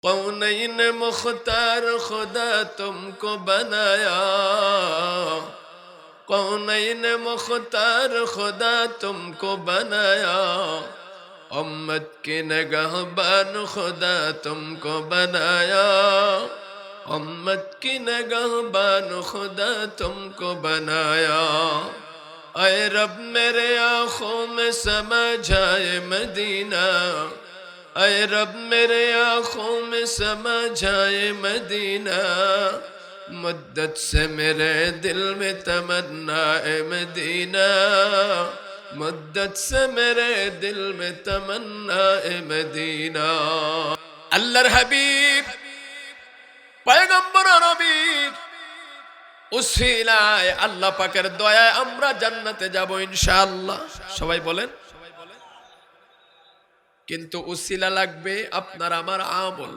कौनैन मुख्तार खुदा तुमको बनाया, कौनैन मुख्तार खुदा तुमको बनाया, उम्मत की नगहबान खुदा तुमको बनाया, उम्मत की नगहबान खुदा तुमको बनाया। ऐ रब मेरे आँखों में समा जाए मदीना, ऐ रब मेरे आँखों में समा जाए मदीना, मुद्दत से मेरे दिल में तमन्ना है मदीना, मुद्दत से मेरे दिल में तमन्ना है मदीना। अल्लाहर हबीब पैगम्बर नबीर उसिलाয় আল্লাহ পাকের দয়ায় আমরা জান্নাতে যাব ইনশাআল্লাহ। সবাই বলেন। কিন্তু উসিলা লাগবে আপনার আমার আমল।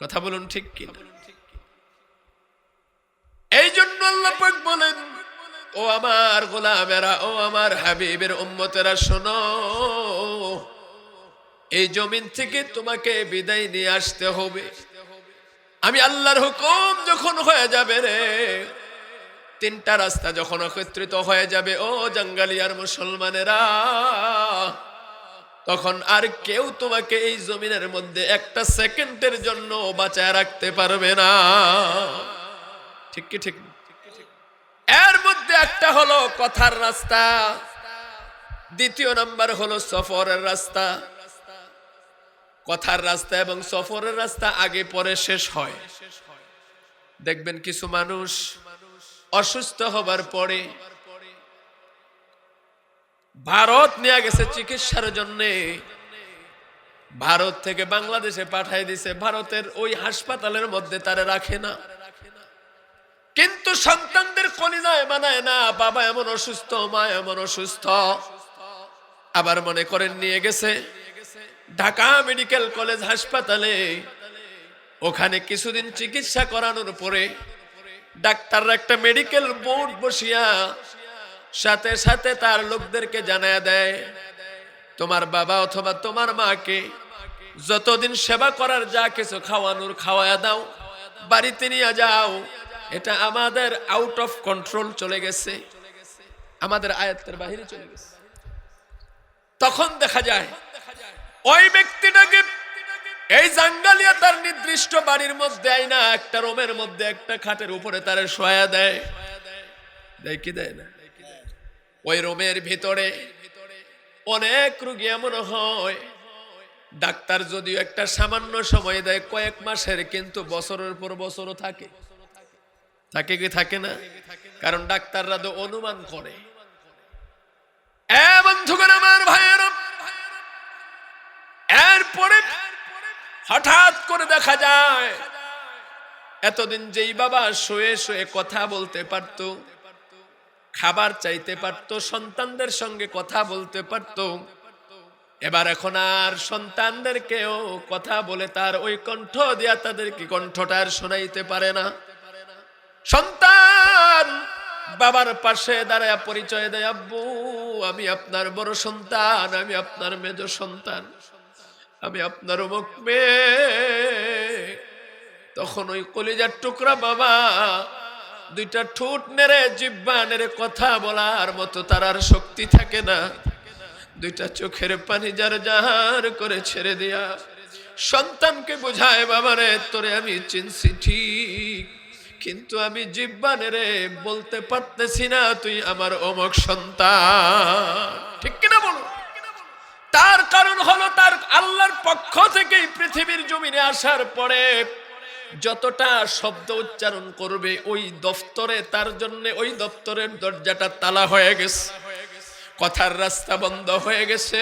কথা বলুন ঠিক কিনা? এই জন্য আল্লাহ পাক বলেন, ও আমার গোলামেরা, ও আমার হাবিবের উম্মতেরা শোনো, এই জমিন থেকে তোমাকে বিদায় নিয়ে আসতে হবে। আমি আল্লাহর হুকুম যখন হয়ে যাবে রে, তিনটা রাস্তা যখন একত্রিত হয়ে যাবে, ও জাঙ্গালিয়ার মুসলমানেরা, তখন আর কেউ তোমাকে এই জমিনের মধ্যে একটা সেকেন্ডের জন্য বাঁচায় রাখতে পারবে না। ঠিক কি ঠিক? এর মধ্যে একটা হলো কথার রাস্তা, দ্বিতীয় নাম্বার হলো সফরের রাস্তা। কথার রাস্তা এবং সফরের রাস্তা আগে পরে শেষ হয়। দেখবেন কিছু মানুষ অসুস্থ হবার পরে ভারত নিয়ে গেছে চিকিৎসার জন্য, ভারত থেকে বাংলাদেশে পাঠাই দিছে, ভারতের ওই হাসপাতালের মধ্যে তারা রাখে না। কিন্তু সন্তানদের কলিজায় মানায় না, বাবা এমন অসুস্থ, মা এমন অসুস্থ, আবার মনে করেন নিয়ে গেছে ঢাকা মেডিকেল কলেজ হাসপাতালে। ওখানে কিছুদিন চিকিৎসা করানোর পরে ডাক্তাররা একটা মেডিকেল বোর্ড বসিয়া সাথে সাথে তার লোকদেরকে জানায় দেয়, তোমার বাবা অথবা তোমার মাকে যতদিন সেবা করার যা কিছু খাওয়ানোর খাওয়ায়া দাও, বাড়িতে নিয়ে যাও। এটা আমাদের আউট অফ কন্ট্রোল চলে গেছে, আমাদের আয়ত্তের বাহিরে চলে গেছে। তখন দেখা যায় ওই ব্যক্তিটাকে এই জাঙ্গালিয়া তার নির্দিষ্ট বাড়ির মধ্যে আইনা একটা রুমের মধ্যে একটা খাটের উপরে তারে শোয়া দেয়। দেয় কি দেয় না? ওই রুমের ভিতরে অনেক রোগী এমন হয়, ডাক্তার যদিও একটা সামান্য সময় দেয় কয়েক মাসের, কিন্তু বছরের পর বছরও থাকে। থাকে কি থাকে না? কারণ ডাক্তাররা তো অনুমান করে। বন্ধুগণ আমার ভাইয়েরা, এরপরে হঠাৎ করে দেখা যায় এতদিন যেই বাবা শুয়ে শুয়ে কথা বলতে পারত, খাবার চাইতে পারত, সন্তানদের সঙ্গে কথা বলতে পারত, এবার এখন আর সন্তানদেরকেও কথা বলে তার ওই কণ্ঠ দিয়া তাদেরকে কণ্ঠটা আর শোনাইতে পারে না। সন্তান বাবার পাশে দাঁড়ায় পরিচয় দেয়, আব্বু আমি আপনার বড় সন্তান, আমি আপনার মেজ সন্তান, আমি আপনার অমুক মেয়ে। তখন ওই কলিজার টুকরা বাবা দুইটা ঠোঁট নেড়ে জিহ্বা নেড়ে কথা বলার মতো তার আর শক্তি থাকে না। দুইটা চোখের পানি যার যার করে ছেড়ে দিয়া সন্তানকে বোঝায়, বাবারে তোরে আমি চিনছি ঠিক, কিন্তু আমি জিহ্বা নেড়ে বলতে পারতেছি না তুই আমার অমুক সন্তান। ঠিক কিনা বলো? তার কারণ হলো তার আল্লাহর পক্ষ থেকে পৃথিবীর জমিনে আসার পরে যতটা শব্দ উচ্চারণ করবে ওই দফতরে তার জন্য ওই দফতরের দরজাটা তালা হয়ে গেছে, কথার রাস্তা বন্ধ হয়ে গেছে।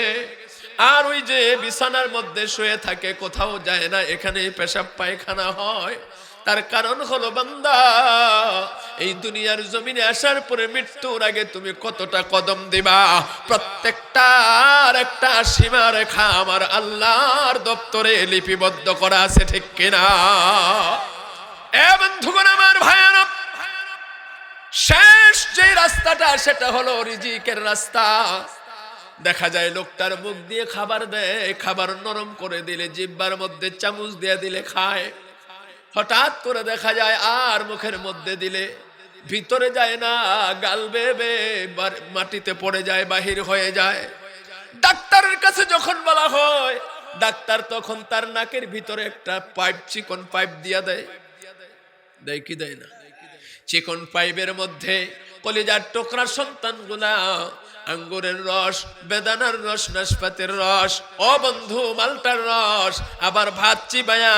আর ওই যে বিছানার মধ্যে শুয়ে থাকে, কোথাও যায় না, এখানে পেশাব পায়খানা হয়। তার কারণ হলো বান্দা এই দুনিয়ার জমিনে আসার পরে মৃত্যুর আগে তুমি কতটা কদম দিবা, প্রত্যেকটার একটা সীমা রেখা আমার আল্লাহর দপ্তরে লিপিবদ্ধ করা আছে। ঠিক কিনা? এ বন্ধুগণ আমার ভাইয়েরা, শেষ যে রাস্তাটা সেটা হলো রিজিকের রাস্তা। দেখা যায় লোকটার মুখ দিয়ে খাবার দেয়, খাবার নরম করে দিলে জিহ্বার মধ্যে চামচ দিয়ে দিলে খায়। হঠাৎ করে দেখা যায় আর মুখের মধ্যে দিলে ভিতরে যায় না, গাল বেয়ে মাটিতে পড়ে যায়, বাহির হয়ে যায়। ডাক্তারের কাছে যখন বলা হয়, ডাক্তার তখন তার নাকের ভিতরে একটা পাইপ, চিকন পাইপ দিয়া দেয়। দেয় কি দেয় না? চিকন পাইপের মধ্যে কলিজার টুকরা সন্তানগুলা আঙ্গুরের রস, বেদানার রস, নাশপাতের রস, ও বন্ধু মালটার রস, আবার ভাত চিবায়া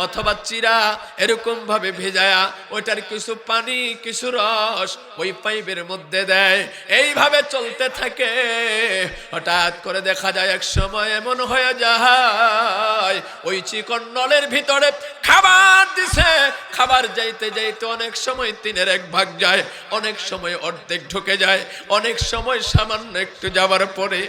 অথবা চিরা এরকম ভাবে ভেজায়া ওইটার কিছু পানি কিছু রস ওই পাইপের মধ্যে দেয়। এইভাবে চলতে থাকে। হঠাৎ করে দেখা যায় এক সময় এমন হয়ে যায় ওই চিকন নলের ভিতরে খাবার দিছে, খাবার যাইতে যাইতে অনেক সময় 1/3 যায়, অনেক সময় অর্ধেক ঢুকে যায়, অনেক সময় সামান্য একটু যাবার পরে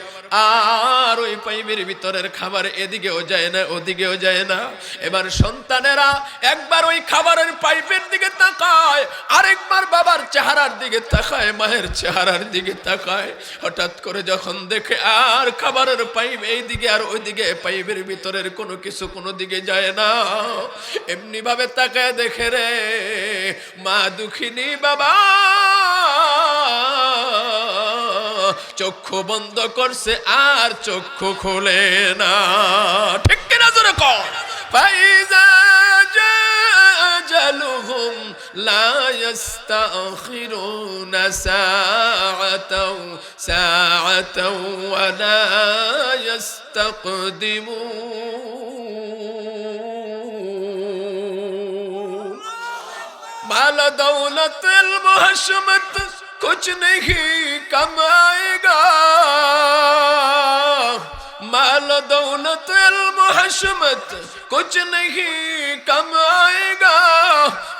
আর ওই পাইপের ভিতরের খাবার এদিকেও যায় না ওদিকেও যায় না। এবার সন্তানেরা একবার ওই খাবারের পাইপের দিকে তাকায়, আরেকবার বাবার চেহারার দিকে তাকায়, মায়ের চেহারার দিকে তাকায়। হঠাৎ করে যখন দেখে আর খাবারের পাইপ এইদিকে আর ওইদিকে, পাইপের ভিতরের কোনো কিছু কোনো দিকে যায় না, এমনি ভাবে তাকায় দেখে রে মা দুঃখিনী বাবা চক্ষু বন্ধ করছে আর চক্ষু খুলে না। ঠিক কিনা জোরে কর? ফাইজা জালুহুম লা ইস্তাখিরুনা সাআতাও ওয়া লা ইস্তাকদিমুন। মাল দৌলত মুহশমত कुछ नहीं कमाएगा, माल दौलत हशमत कुछ नहीं कमाएगा,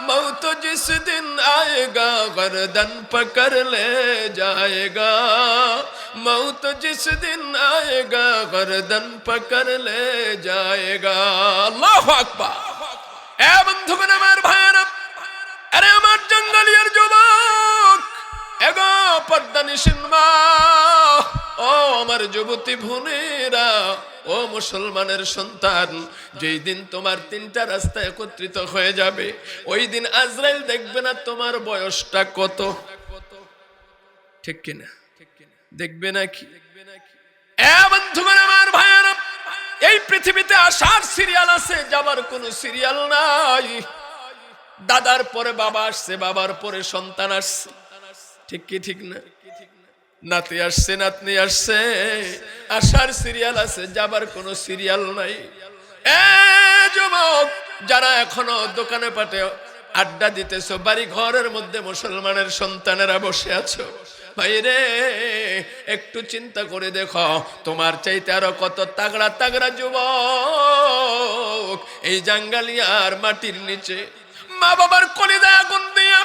मौत जिस दिन आएगा गर्दन पकड़ ले जाएगा, मौत जिस दिन आएगा गर्दन पकड़ ले जाएगा। अल्लाहु আকবার। এ বন্ধুগণ আমার ভাইরা, আরে আমার জঙ্গলিয়ার যুবক, এগো পর্দানিশীন মা, ও আমার যুবতী বোনেরা, ও মুসলমানের সন্তান, যেই দিন তোমার 3টা রাস্তা একত্রিত হয়ে যাবে ওই দিন আজরাইল দেখবে না তোমার বয়সটা কত। ঠিক কিনা? দেখবে নাকি? এ বন্ধুগণ আমার ভাইয়েরা, এই পৃথিবীতে আসার সিরিয়াল আছে, যাবার কোনো সিরিয়াল নাই। দাদার পরে বাবা আসছে, বাবার পরে সন্তান আসছে, ঠিক কি ঠিক না? নাতি আসছে, নাতনি আসছে, আসার সিরিয়াল আছে, যাবার কোনো সিরিয়াল নাই। এ যুবক যারা এখনো দোকানে পাটে আড্ডা দিতেছো, বাড়ি ঘরের মধ্যে মুসলমানের সন্তানেরা বসে আছো, ভাইরে একটু চিন্তা করে দেখো, তোমার চাইতে আরো কত তাগড়া তাগড়া যুবক এই জাঙ্গালিয়ার মাটির নিচে মা বাবার কলিজায় আগুন দিয়া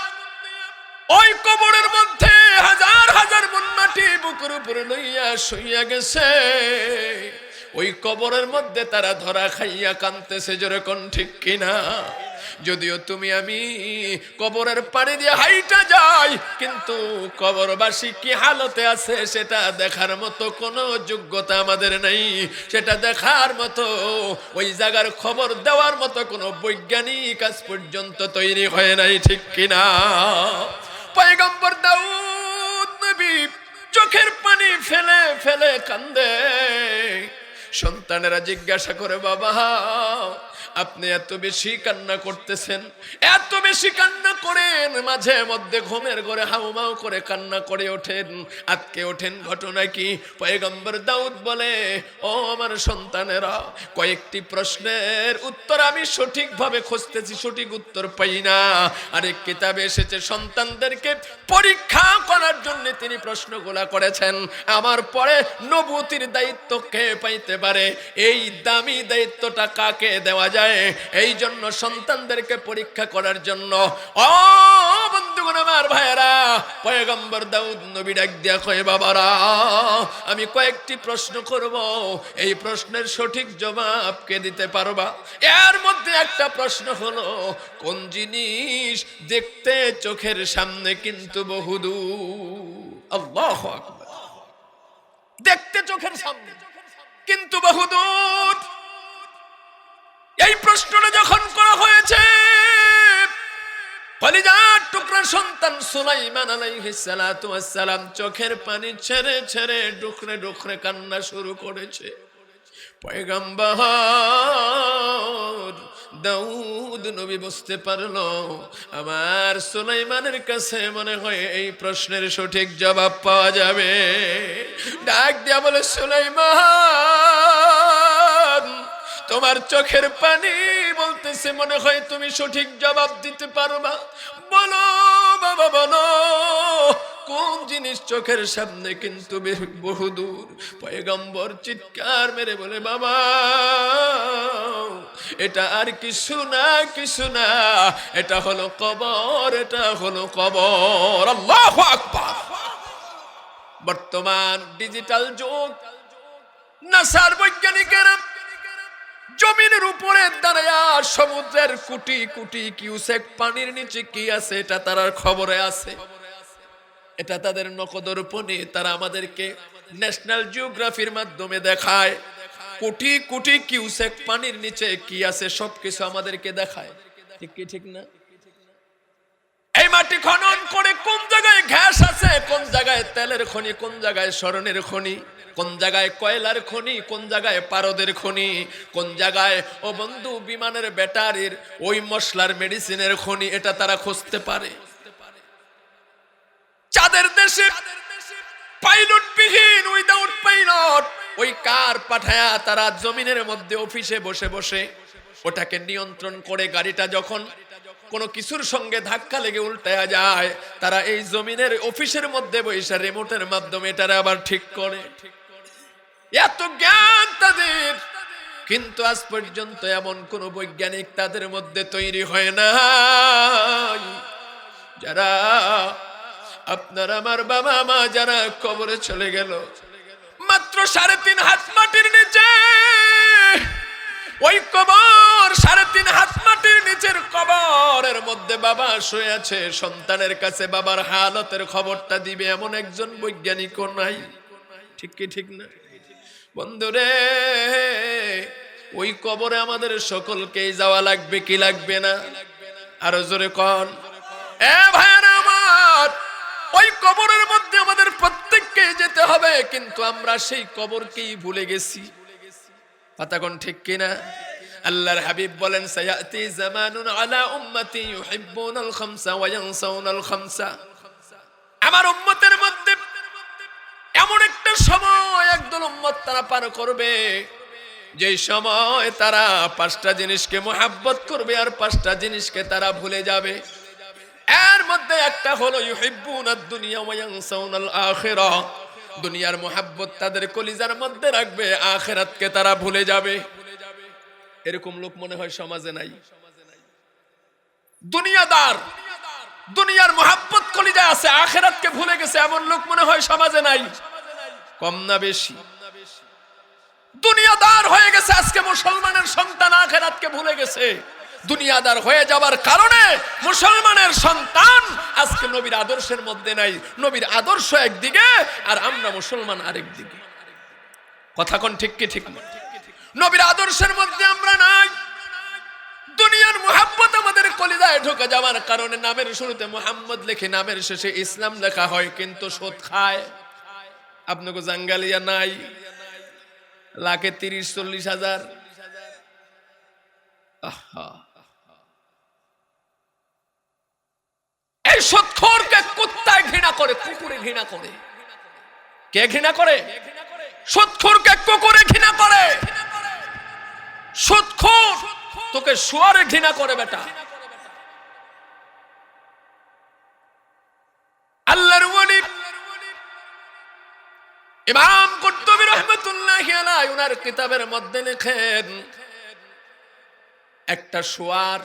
ওই কবরের মধ্যে হাজার হাজার মন মাটি বুকের উপরে লইয়া শুইয়া গেছে। ওই কবরের মধ্যে তারা ধরা খাইয়া কাঁদতেছে, জোরে কোন ঠিক কিনা? যদিও তুমি আমি কবরের পানি দিয়ে হাইটা যাই, কিন্তু কবরবাসী কি হালতে আছে সেটা দেখার মতো কোনো যোগ্যতা আমাদের নেই। সেটা দেখার মতো, ওই জায়গার খবর দেওয়ার মতো কোনো বৈজ্ঞানিক আজ পর্যন্ত তৈরি হয় নাই, ঠিক কিনা? পয়গম্বর দাউদ নবী চোখের পানি ফেলে ফেলে কান্দে। সন্তানেরা জিজ্ঞাসা করে, বাবা আপনি এত বেশি কান্না করতেছেন, এত বেশি কান্না করেন, মাঝে মধ্যে ঘুমের ঘরে হাউমাউ করে কান্না করে ওঠেন, আজকে ওঠেন, ঘটনা কি? পয়গম্বর দাউদ বলে, ও আমার সন্তানেরা, কয়েকটি প্রশ্নের উত্তর আমি সঠিকভাবে খুঁজতেছি, সঠিক উত্তর পাই না। আরেক কিতাবে এসেছে সন্তানদেরকে পরীক্ষা করার জন্য তিনি প্রশ্নগুলা করেছেন, আমার পরে নবুতির দায়িত্ব কে পাইতে পারে, এই দামি দায়িত্বটা কাকে দেওয়া যায়, এই জন্য সন্তানদেরকে পরীক্ষা করার জন্য ও বন্ধুগণ আমার ভাইয়েরা পয়গম্বর দাউদ নবী ডাক দিয়া কয়, বাবারা আমি কয়েকটি প্রশ্ন করব, এই প্রশ্নের সঠিক জবাব কে দিতে পারবা? এর মধ্যে একটা প্রশ্ন হলো, কোন জিনিস দেখতে চোখের সামনে কিন্তু বহুদূর? আল্লাহু আকবার। দেখতে চোখের সামনে, কিন্তু বহুদূর। এই প্রশ্নটা যখন করা হয়েছে, কলিজার টুকরা সন্তান সুলাইমান আলাইহিস সালাতু ওয়াস সালাম চোখের পানি ছেড়ে ছেড়ে ডুকরে ডুকরে কান্না শুরু করেছে। পয়গম্বর দাউদ নবী বুঝতে পারলো আমার সুলাইমানের কাছে মনে হয় এই প্রশ্নের সঠিক জবাব পাওয়া যাবে। ডাক দিয়া বলে, সুলাইমান, তোমার চোখের পানি বলতেছে মনে হয় তুমি সঠিক জবাব দিতে পারবা। বলো বাবা, বলো কোন জিনিস চোখের সামনে কিন্তু বহুদূর। পয়গম্বর চিৎকার মেরে বলে, বাবা এটা আর কিছু না, কিছু না, এটা হলো কবর, এটা হলো কবর। আল্লাহু আকবার। বর্তমান ডিজিটাল যুগ, নাসার বৈজ্ঞানিকেরা জমিনের উপরে দাঁড়ায়া সমুদ্রের কোটি কোটি কিউসেক পানির নিচে কি আছে এটা তার খবরে আছে। এটা তাদের নখদর্পণে তারা আমাদেরকে ন্যাশনাল জিওগ্রাফির মাধ্যমে দেখায়। কোটি কোটি কিউসেক পানির নিচে কি আছে সবকিছু আমাদেরকে দেখায়। ঠিক কি ঠিক না? এই মাটি খনন করে কোন জায়গায় ঘাস আছে, কোন জায়গায় তেলের খনি, কোন জায়গায় স্বর্ণের খনি, কোন জায়গায় কয়লার খনি, কোন জায়গায় পারদের খনি, কোন জায়গায় ও বন্ধু বিমানের ব্যাটারির ওই মশলার মেডিসিনের খনি, এটা তারা খুঁজতে পারে। চাঁদের দেশে পাইলট বিহীন, উইদাউট পাইলট, ওই কার পাঠায়া তারা জমিনের মধ্যে অফিসে বসে বসে ওটাকে নিয়ন্ত্রণ করে। গাড়িটা যখন কোনো কিছুর সঙ্গে ধাক্কা লেগে উল্টায়া যায়, তারা এই জমিনের অফিসের মধ্যে বসে রিমোটের মাধ্যমে এটারে আবার ঠিক করে। এত জ্ঞান তাদের, কিন্তু আজ পর্যন্ত এমন কোন বৈজ্ঞানিক তাদের মধ্যে তৈরি হয় না যারা আপনার আমার বাবা মা যারা কবরে চলে গেল, মাত্র 3.5 হাত মাটির নিচে ওই কবর, 3.5 হাত মাটির নিচের কবরের মধ্যে বাবা শুয়ে আছে। সন্তানের কাছে বাবার হালতের খবরটা দিবে এমন একজন বৈজ্ঞানিকও নাই। ঠিক কি ঠিক না বন্ধুরে? ওই কবরে আমাদের সকলকেই যাওয়া লাগবে কি লাগবে না? আরো জোরে কন। এ ভাইরা আমার, ওই কবরের মধ্যে আমাদের প্রত্যেককে যেতে হবে, কিন্তু আমরা সেই কবরকেই ভুলে গেছি। কথা কোন ঠিক কিনা? আল্লাহর হাবিব বলেন, সায়াতি জামানুন আলা উম্মতি ইউহিব্বুনাল খামসা ওয়া ইয়ানসাউনাল খামসা। আমার উম্মতের মধ্যে এমন একটা সময় একদল উম্মত তারা পার করবে, যে সময় তারা 5টা জিনিসকে মুহাব্বত করবে আর 5টা জিনিসকে তারা ভুলে যাবে। এর মধ্যে একটা হলো ইউহিব্বুনাদ দুনিয়া ওয়া ইয়ানসাউনাল আখিরাহ। দুনিয়ার মুহাব্বত তাদের কলিজার মধ্যে রাখবে, আখিরাতকে তারা ভুলে যাবে। এরকম লোক মনে হয় সমাজে নাই। দুনিয়াদার, দুনিয়ার মুহাব্বত কলিজায় আছে, আখিরাতকে ভুলে গেছে, এমন লোক মনে হয় সমাজে নাই। কম না বেশি? দুনিয়াদার হয়ে গেছে আজকে মুসলমানের সন্তান, আখিরাতকে ভুলে গেছে। দুনিয়াদার হয়ে যাবার কারণে মুসলমানের সন্তান আজকে নবীর আদর্শের মধ্যে নাই। নবীর আদর্শ একদিকে আর আমরা মুসলমান আরেক দিকে। কথা কোন ঠিক কি ঠিক না? নবীর আদর্শের মধ্যে আমরা নাই। দুনিয়ার মুহাব্বত আমাদের কলিজায় ঢোকে যাওয়ার কারণে নামের শুরুতে মুহাম্মদ লেখে, নামের শেষে ইসলাম লেখা হয়, কিন্তু সুদ খায়। আপনাকে জাঙ্গালিয়া নাই, লাখে 30-40 হাজার। এই সুদখোরকে কুত্তায় ঘৃণা করে, কুকুরে ঘৃণা করে। কে ঘৃণা করে? সুদখোরকে কুকুরে ঘৃণা করে। সুদখোর তোকে শুয়ারে ঘৃণা করে বেটা। আল্লাহর ওলি ইমাম কুরতুবী রাহমাতুল্লাহি আলাইহি ওনার কিতাবের মধ্যে লেখেন, একটা শুয়ার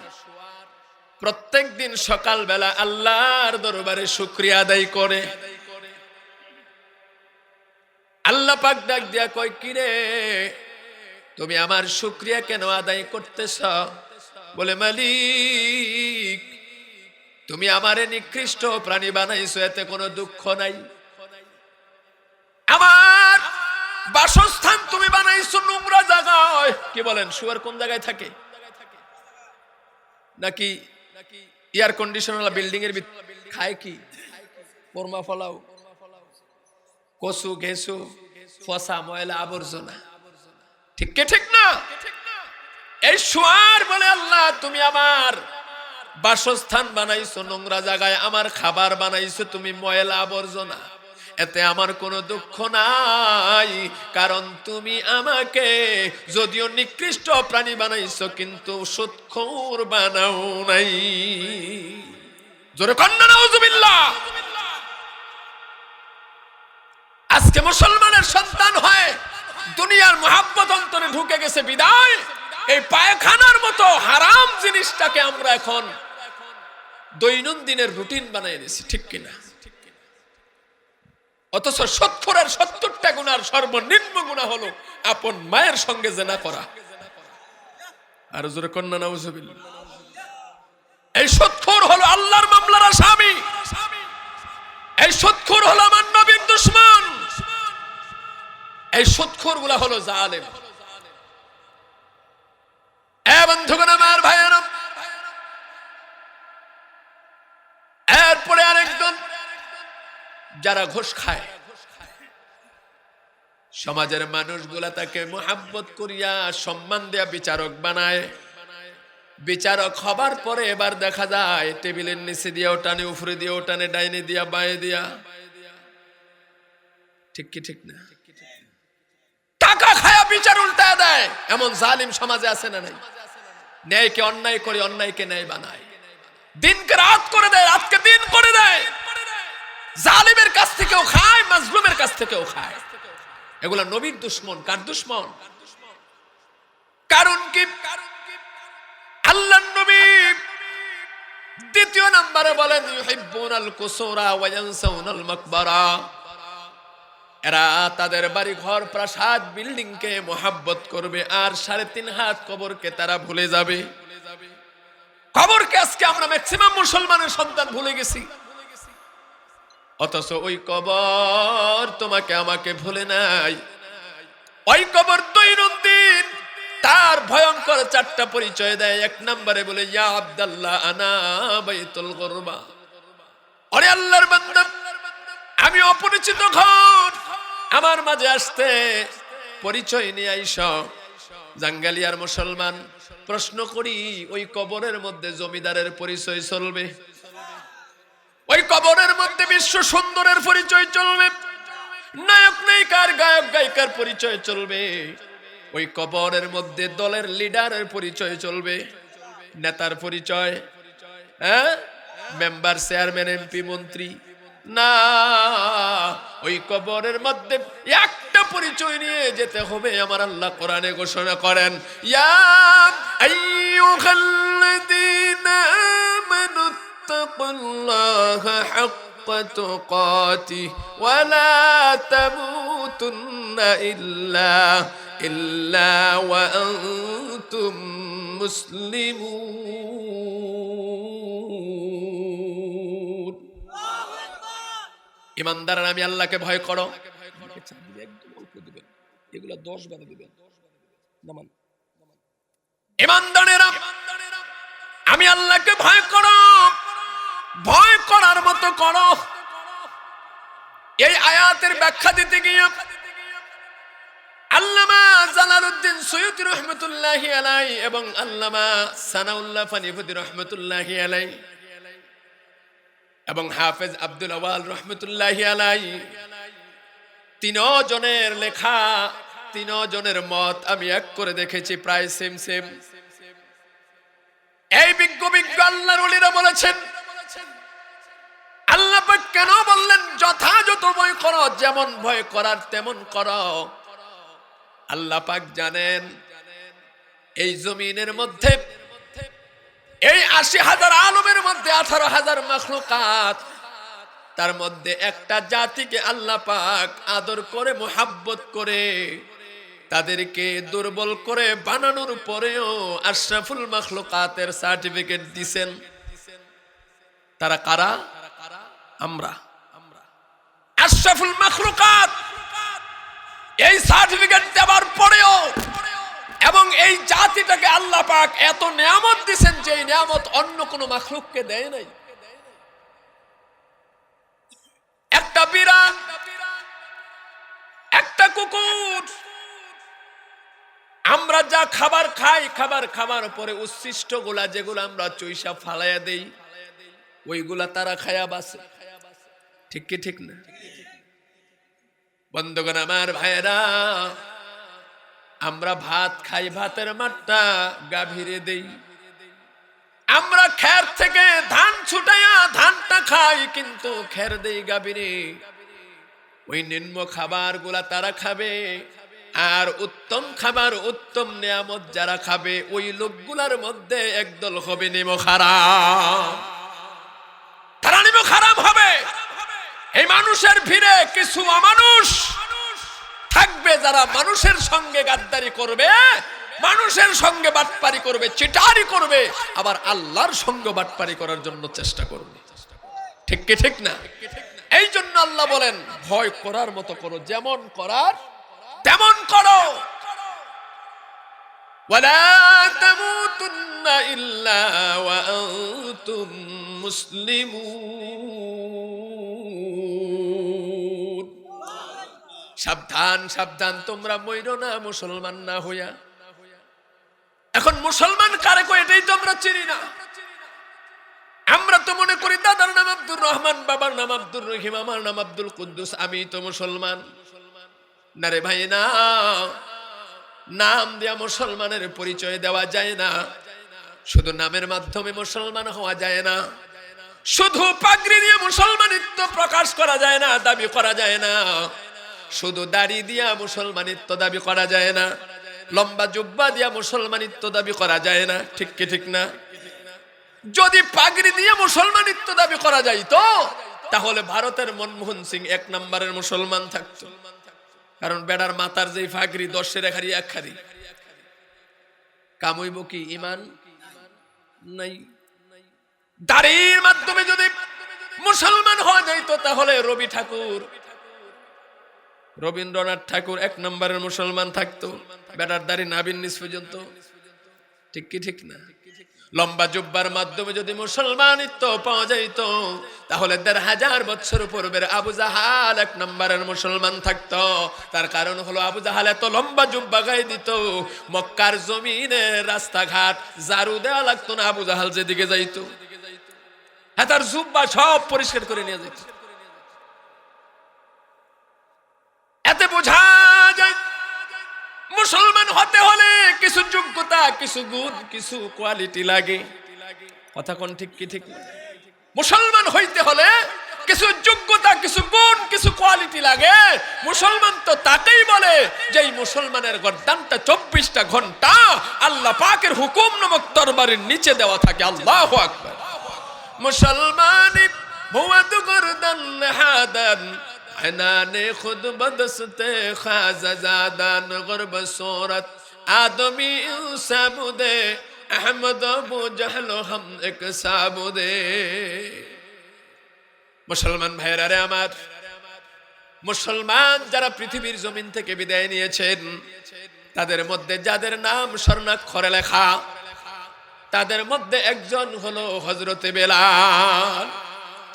প্রত্যেকদিন সকালবেলা আল্লাহর দরবারে শুকরিয়া আদায় করে। আল্লাহ পাক ডাক দিয়া কয়, কিরে তুমি আমার শুকরিয়া কেন আদায় করতেছ? বলে, মালিক তুমি আমারে নিকৃষ্ট প্রাণী বানাইছো, এতে কোনো দুঃখ নাই। আমার বাসস্থান তুমি বানাইছো নোংরা জায়গায়। কি বলেন, শুয়ার কোন জায়গায় থাকে? নাকি এয়ার কন্ডিশনার বিল্ডিং এর ভিতরে খায়? কি পরমা ফলাও, কচু ঘেসু, ফসা ময়লা আবর্জনা, ঠিক কে ঠিক না? এই শুয়ার বলে আল্লাহ তুমি আমার বাসস্থান বানাইছো নোংরা জায়গায়, আমার খাবার বানাইছো তুমি ময়লা আবর্জনা। এতে আমার কোনো দুঃখ নাই, কারণ তুমি আমাকে যদিও নিকৃষ্ট প্রাণী বানাইছো কিন্তু সুদখোর বানাও নাই। জোরে কন্না নাউজুবিল্লাহ। আজকে মুসলমানের সন্তান হয় দুনিয়ার মহাব্বত অন্তরে ঢুকে গেছে বিদায় এই পায়খানার মতো হারাম জিনিসটাকে আমরা এখন দৈনন্দিনের রুটিন বানিয়ে নিয়েছি, ঠিক কিনা? অথচ 70টা গুনার সর্বনিম্ন গুনাহ হলো আপন মায়ের সঙ্গে জেনা করা। আর জোরে কন্না নাউজুবিল্লাহ। এই সুদখোর হলো আল্লাহর মামলার আসামি, এই সুদখোর হলো আমার নবীর দুশমন, এই সুদখোর গুলা হলো জালেম। এ বন্ধুগণ আমার, ভাইয়েরা, এরপরে আরেকজন যারা ঘুষ খায়, সমাজের মানুষগুলা তাকে মোহাব্বত করিয়া সম্মান দেয়া বিচারক বানায়। বিচারক হবার পরে এবার দেখা যায় টেবিলের নিচে দিয়েও টানে, উপরে দিয়েও টানে, ডাইনে দিয়া বায়ে দিয়া, ঠিক কি ঠিক না? টাকা খায়া বিচার উল্টায় দেয়, এমন জালিম সমাজে আছে না নাই? ন্যায়কে অন্যায় করে, অন্যায়কে ন্যায় বানায়, দিনকে রাত করে দেয়, রাতকে দিন করে দেয়। জালিমের কাছ থেকেও খায়, মাজলুমের কাছ থেকেও খায়। এগুলা নবীর দুশমন। কার দুশমন? কারণ কি? আল্লাহর নবী দ্বিতীয় নম্বরে বলেন ইউহিব্বুনাল কুসুরা ওয়া ইয়ানসাউনাল মাকবারা। এরা তাদের বাড়ি ঘর প্রাসাদ বিল্ডিং কে মোহাব্বত করবে আর 3.5 হাত কবরকে তারা ভুলে যাবে। কবরকে আজকে আমরা ম্যাক্সিমাম মুসলমানের সন্তান ভুলে গেছি, অথচ ওই কবর তোমাকে আমাকে ভুলে নাই। ওই কবর দৈনন্দিন তার ভয়ঙ্কর 4টা পরিচয় দেয়। 1 নম্বরে বলে ইয়া আব্দুল্লাহ আনা বাইতুল গুরবা। আরে আল্লাহর বান্দা, আমি অপরিচিত ঘর, আমার মাঝে আসতে পরিচয় নিয়ে আইসো। জাঙ্গালিয়ার মুসলমান, প্রশ্ন করি, ওই কবরের মধ্যে জমিদারের পরিচয় চলবে? ওই কবরের মধ্যে বিশ্ব সুন্দরের পরিচয় চলবে? নায়ক নায়িকার, গায়ক গায়িকার পরিচয় চলবে? ওই কবরের মধ্যে দলের লিডারের পরিচয় চলবে? নেতার পরিচয়, হ্যাঁ, মেম্বার, চেয়ারম্যান, এমপি, মন্ত্রী? না, ওই কবরের মধ্যে একটা পরিচয় নিয়ে যেতে হবে। আমার আল্লাহ কোরআনে ঘোষণা করেন, ইয়া আইয়ুহাল্লাযীনা আমানুত্তাকুল্লাহা হাক্কা তুকাতিহি ওয়া লা তামুতুন্না ইল্লা ওয়া আনতুম মুসলিমুন। ইমানদার, আমি আল্লাহকে ভয় করো। একদম অল্প দিবেন, এগুলা 10 বারে দিবেন। ইমানদারেরা, আমি আল্লাহকে ভয় করো, ভয় করার মতো করো। এই আয়াতের ব্যাখ্যা দিতে গিয়ে আল্লামা জালালউদ্দিন সৈয়দী রাহমাতুল্লাহি আলাইহি এবং আল্লামা সানাউল্লাহ ফানিফুদ্দি রাহমাতুল্লাহি আলাইহি এবং হাফেজ আব্দুল আওয়াল রহমতুল্লাহি আলাইহি, 3 জনের লেখা, 3 জনের মত আমি এক করে দেখেছি, প্রায় সেম সেম। এই বিজ্ঞ আল্লাহর ওলিরা বলেছেন, আল্লাহ পাক কেন বললেন যথাযথ ভয় করো, যেমন ভয় করার তেমন করো? আল্লাহ পাক জানেন এই জমিনের মধ্যে, এই 80,000 আলমের মধ্যে 18,000 মাখলুকাত, তার মধ্যে একটা জাতিকে আল্লাহ পাক আদর করে, মোহাব্বত করে, তাদেরকে দুর্বল করে বানানোর পরেও আশরাফুল মাখলুকাতের সার্টিফিকেট দিবেন। তারা কারা? আমরা। আশরাফুল মাখলুকাত। এই সার্টিফিকেট দেওয়ার পরেও এবং এই জাতিটাকে আল্লাহ পাক এত নিয়ামত দিয়েছেন যে এই নিয়ামত অন্য কোনো মাখলুককে দেয় নাই। একটা বিড়াল, একটা কুকুর, আমরা যা খাবার খাই, খাবার খাবার পরে উচ্ছিষ্ট গুলা যেগুলো আমরা চুইসা ফালাইয়া দেই, ওইগুলা তারা খায়া বাসে। ঠিক কি ঠিক না? বন্ধুগণ আমার, ভাইরা, আমরা ভাত খাই, ভাতের মাঠটা গাভীরে দেই। আমরা খের থেকে ধান ছুটাইয়া ধানটা খাই, কিন্তু খের দেই গাভীরে। ওই নিম্ন খাবার গুলা তারা খাবে, আর উত্তম খাবার, উত্তম নিয়ামত যারা খাবে, ওই লোকগুলার মধ্যে একদল হবে নিমো খারাপ। তারা নিমো খারাপ হবে। এই মানুষের ভিড়ে কিছু অমানুষ থাকবে যারা মানুষের সঙ্গে গাদ্দারি করবে, মানুষের সঙ্গে বাটপারি করবে, চিটারি করবে, আবার আল্লাহর সঙ্গে বাটপারি করার জন্য চেষ্টা করবে। ঠিক কি ঠিক না? এই জন্য আল্লাহ বলেন, ভয় করার মতো করো, যেমন করার তেমন করো। ওয়ালা তামুতুন্না ইল্লা ওয়া আনতুম মুসলিমুন। সাবধান সাবধান, তোমরা মইরো না মুসলমান না হইয়া। এখন মুসলমান কারে কয় এটাই তো আমরা চিনি না। আমরা তো মনে করি দাদার নাম আব্দুর রহমান, বাবার নাম আব্দুর রহিম, আমার নাম আব্দুল কুদ্দুস, আমি তো মুসলমান। না রে ভাই, না, নাম দিয়া মুসলমানের পরিচয় দেওয়া যায় না। শুধু নামের মাধ্যমে মুসলমান হওয়া যায় না। শুধু পাগড়ি দিয়ে মুসলমানিত্ব প্রকাশ করা যায় না, দাবি করা যায় না। শুধু দাড়ি দিয়া মুসলমানিত্ব দাবি করা যায় না। লম্বা জুব্বা দিয়া মুসলমানিত্ব দাবি করা যায় না। ঠিক কি ঠিক না? যদি পাগড়ি দিয়ে মুসলমানিত্ব দাবি করা যায় তো তাহলে ভারতের মনমোহন সিং 1 নম্বরের মুসলমান থাকতো। কারণ বেড়ার মাথার যে পাগড়ি 10 রেখারি এক খারি, কামইব কি? ইমান নাই। দাড়ির মাধ্যমে যদি মুসলমান হওয়া যাইতো তাহলে রবি ঠাকুর, রবীন্দ্রনাথ ঠাকুর 1 নম্বরের মুসলমান থাকতো, বেড়ার দাড়ি নাভির নিচ পর্যন্ত। ঠিক কি ঠিক না? লম্বা জুব্বার মাধ্যমে যদি মুসলমানিত্ব পাওয়া যাইতো তাহলে 1500 বছর পূর্বের আবু জাহাল 1 নম্বরের মুসলমান থাকতো। তার কারণ হলো আবু জাহাল এত লম্বা জুব্বা গায়ে দিত, মক্কার জমিনে রাস্তাঘাট ঝাড়ু দেওয়া লাগতো না। আবু জাহাল যেদিকে যাইতো, হ্যাঁ, তার জুব্বা সব পরিষ্কার করে নিয়ে যেত। এতে বোঝা যায় মুসলমান হতে হলে কিছু যোগ্যতা, কিছু গুণ, কিছু কোয়ালিটি লাগে। কথা কোন ঠিক কি ঠিক? মুসলমান হইতে হলে কিছু যোগ্যতা, কিছু গুণ, কিছু কোয়ালিটি লাগে। মুসলমান তো তাকেই বলে যে এই মুসলমানের গর্দানটা 24টা ঘন্টা আল্লাহ পাকের হুকুম নামক তরবারির নিচে দেওয়া থাকে। আল্লাহু আকবার। মুসলমানি ভুয়াদ গর্দান হাদান আনানে খুদ বদসতে খাজাদান গরব সুরত আদমি সাবুদে আহমদ আবু জাহল হাম এক সাবুদে। মুসলমান ভাইরা রে আমার, মুসলমান যারা পৃথিবীর জমিন থেকে বিদায় নিয়েছেন তাদের মধ্যে যাদের নাম স্বর্ণাক্ষরে লেখা, তাদের মধ্যে একজন হলো হযরতে বেলাল।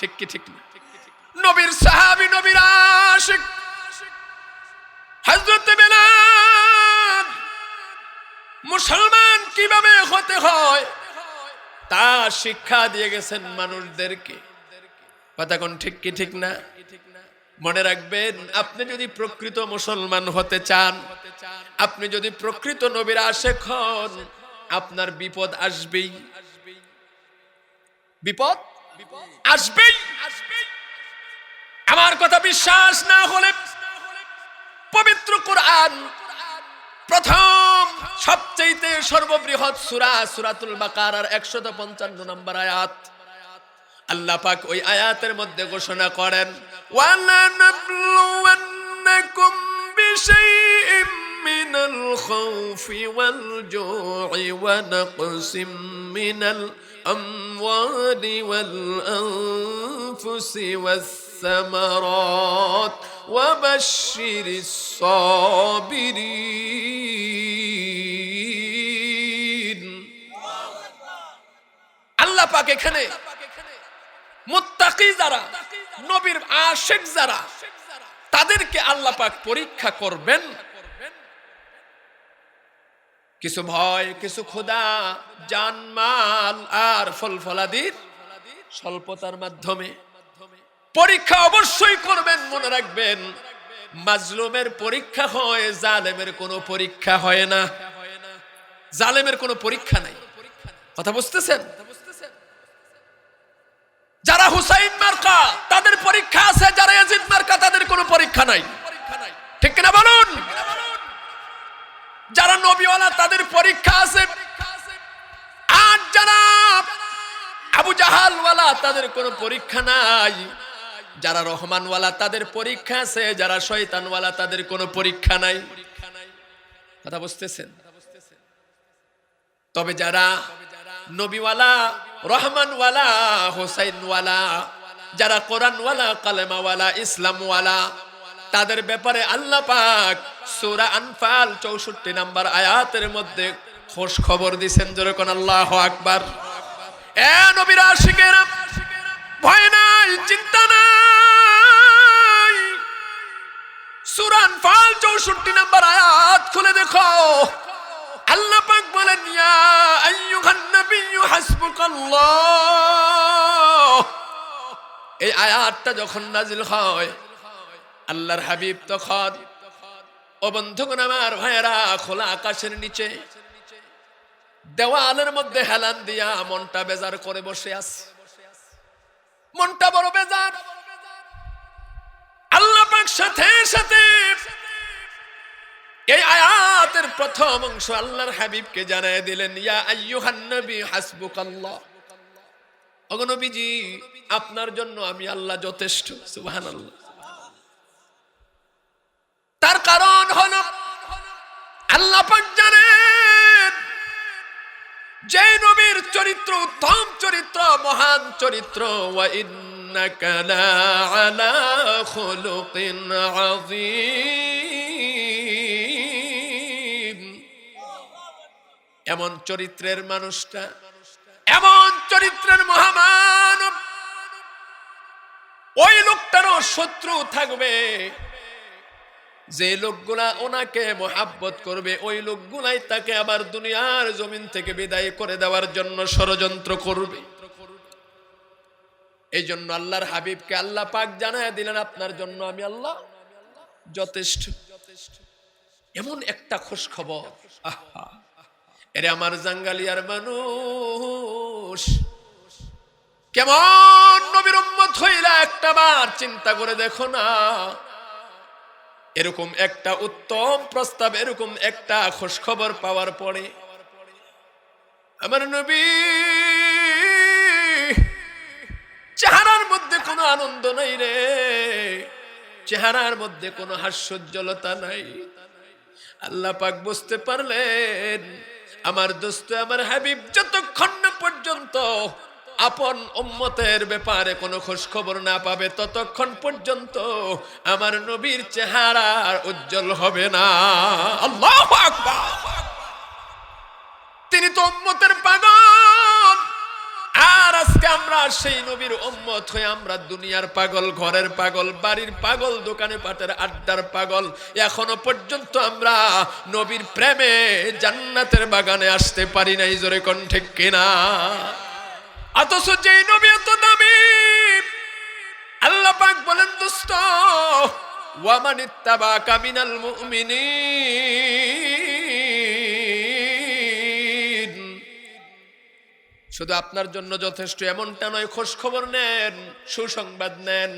ঠিক কি ঠিক না? নবীর সাহাবী, নবীর আশিক হযরত বেলাল মুসলমান কিভাবে হতে হয় তা শিক্ষা দিয়ে গেছেন মানুষদেরকে। কথা কোন ঠিক কি ঠিক না? মনে রাখবেন, আপনি যদি প্রকৃত মুসলমান হতে চান, আপনি যদি প্রকৃত নবীর আশিক হন, আপনার বিপদ আসবেই। বিপদ আসবেই। আমার কথা বিশ্বাস না হলে পবিত্র কোরআন প্রথম সবচেয়ে সর্ববৃহৎ সূরা সূরাতুল বাকারার 155 নম্বর আয়াত, আল্লাহ পাক ওই আয়াতের মধ্যে ঘোষণা করেন, ওয়ালা নাবলুওয়ান্নাকুম বিশাইইম من الخوف والجوع ونقص من الأموال والأنفس والثمرات وبشر الصابرين আল্লাহ পাক এখানে মুত্তাকি যারা নবীর আশিক যারা তাদেরকে আল্লাহ পাক পরীক্ষা করবেন কিছু ভয় কিছু ক্ষুধা জানমাল আর ফলফলাদির স্বল্পতার মাধ্যমে পরীক্ষা অবশ্যই করবেন মনে রাখবেন মাজলুমের পরীক্ষা হয় জালেমের কোনো পরীক্ষা হয় না জালেমের কোনো পরীক্ষা নাই কথা বুঝতেছেন যারা হুসাইন মার্কা তাদের পরীক্ষা আছে যারা ইয়াজিদ মার্কা তাদের কোনো পরীক্ষা নাই ঠিক কিনা বলুন যারা নবীওয়ালা তাদের পরীক্ষা আছে আর যারা আবু জাহাল ওয়ালা তাদের কোনো পরীক্ষা নাই যারা রহমান ওয়ালা তাদের পরীক্ষা আছে যারা শয়তান ওয়ালা তাদের কোনো পরীক্ষা নাই কথা বুঝতেছেন তবে যারা নবীওয়ালা রহমান ওয়ালা হুসাইন ওয়ালা যারা কোরআন ওয়ালা কালেমা ওয়ালা ইসলাম ওয়ালা তাদের ব্যাপারে আল্লাহ পাক সূরা আনফাল 64 নম্বর আয়াতের মধ্যে খোঁজ খবর দিবেন যেরকম আল্লাহু আকবার এ নবীর আশিকেরা ভয় নাই চিন্তা নাই সূরা আনফাল 64 নম্বর আয়াত খুলে দেখো আল্লাহ পাক বলেন ইয়া আইয়ুহান নাবিয়্যু হাসবুকাল্লাহ এই আয়াতটা যখন নাজিল হয় আল্লাহর হাবিব তখন ও বন্ধুগণ আমার ভাইয়েরা খোলা আকাশের নিচে দেওয়ালের মধ্যে হেলান দিয়া মনটা বেজার করে বসে আছে মনটা বড় বেজার আল্লাহ পাক সাথে সাথে এই আয়াতের প্রথম অংশ আল্লাহর হাবিবকে জানায় দিলেন ইয়া আইয়ুহান নবী হাসবুকাল্লাহ ওগো নবীজি আপনার জন্য আমি আল্লাহ যথেষ্ট সুবহানাল্লাহ তার কারণ হলো আল্লাহ পাক জানেন যে নবীর চরিত্র উত্তম চরিত্র মহান চরিত্র ওয়া ইন্নাকা লা আলা খুলুকিন আযীম এমন চরিত্রের মানুষটা এমন চরিত্রের মহামানব ওই লোকটারও শত্রু থাকবে যে লোকগুলা ওনাকে মোহাব্বত করবে ওই লোকগুলাই তাকে আবার দুনিয়ার জমিন থেকে বিদায় করে দেওয়ার জন্য ষড়যন্ত্র করবে এই জন্য আল্লাহর হাবিবকে আল্লাহ পাক জানায় দিলেন আপনার জন্য আমি আল্লাহ যথেষ্ট এমন একটা খোঁজ খবর আহা এরে আমার জাঙ্গালিয়ার মানুষ কেমন নবীর উম্মত হইলা একটা বার চিন্তা করে দেখো না এরকম একটা উত্তম প্রস্তাব এরকম একটা খোঁজ খবর পাওয়ার পরে আমার নবী চেহারার মধ্যে কোনো আনন্দ নাই রে চেহারার মধ্যে কোনো হাস্যোজ্জ্বলতা নাই আল্লাহ পাক বুঝতে পারলেন আমার দোস্ত আমার হাবিব যতক্ষণ না পর্যন্ত আপন উম্মতের ব্যাপারে কোনো খোঁজ খবর না পাবে ততক্ষণ পর্যন্ত আমার নবীর চেহারা উজ্জ্বল হবে না আল্লাহু আকবার তিনি তো উম্মতের পাগল আর আজকে আমরা সেই নবীর উম্মত হয়ে আমরা দুনিয়ার পাগল ঘরের পাগল বাড়ির পাগল দোকানে পাটের আড্ডার পাগল এখনো পর্যন্ত আমরা নবীর প্রেমে জান্নাতের বাগানে আসতে পারি নাই জোরে কোন ঠিক কিনা অথচ যে নবী এত দামি আল্লাহ পাক বলেন দোস্ত ওয়া মান ইত্তাবাকা মিনাল মুমিনিন শুধু আপনার জন্য যথেষ্ট এমনটা নয় খোঁজ খবর নেন সুসংবাদ নেন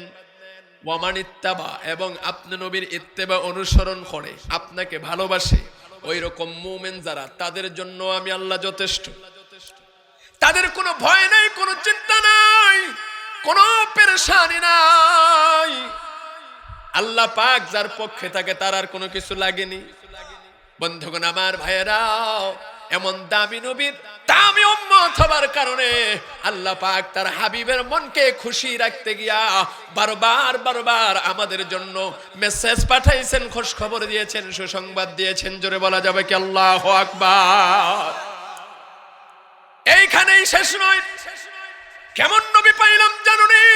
ওয়া মান ইত্তাবা এবং আপনি নবীর ইত্তেবা অনুসরণ করে আপনাকে ভালোবাসে ওই রকম মুমিন যারা তাদের জন্য আমি আল্লাহ যথেষ্ট তাদের কোনো ভয় নাই কোনো চিন্তা নাই কোনো পেরেশানি নাই আল্লাহ পাক যার পক্ষে থাকে তার আর কোনো কিছু লাগেনি বন্ধুগণ আমার ভাইয়েরাও, এমন দামি নবীর দামি উম্মত হবার কারণে আল্লাহ পাক তার হাবিবের মনকে খুশি রাখতে গিয়া বারবার আমাদের জন্য মেসেজ পাঠাইছেন, খোঁজ খবর দিয়েছেন, সুসংবাদ দিয়েছেন। জোরে বলা যাবে কি আল্লাহু আকবার। এইখানেই শেষ নয়। কেমন নবী পাইলাম জানুনি?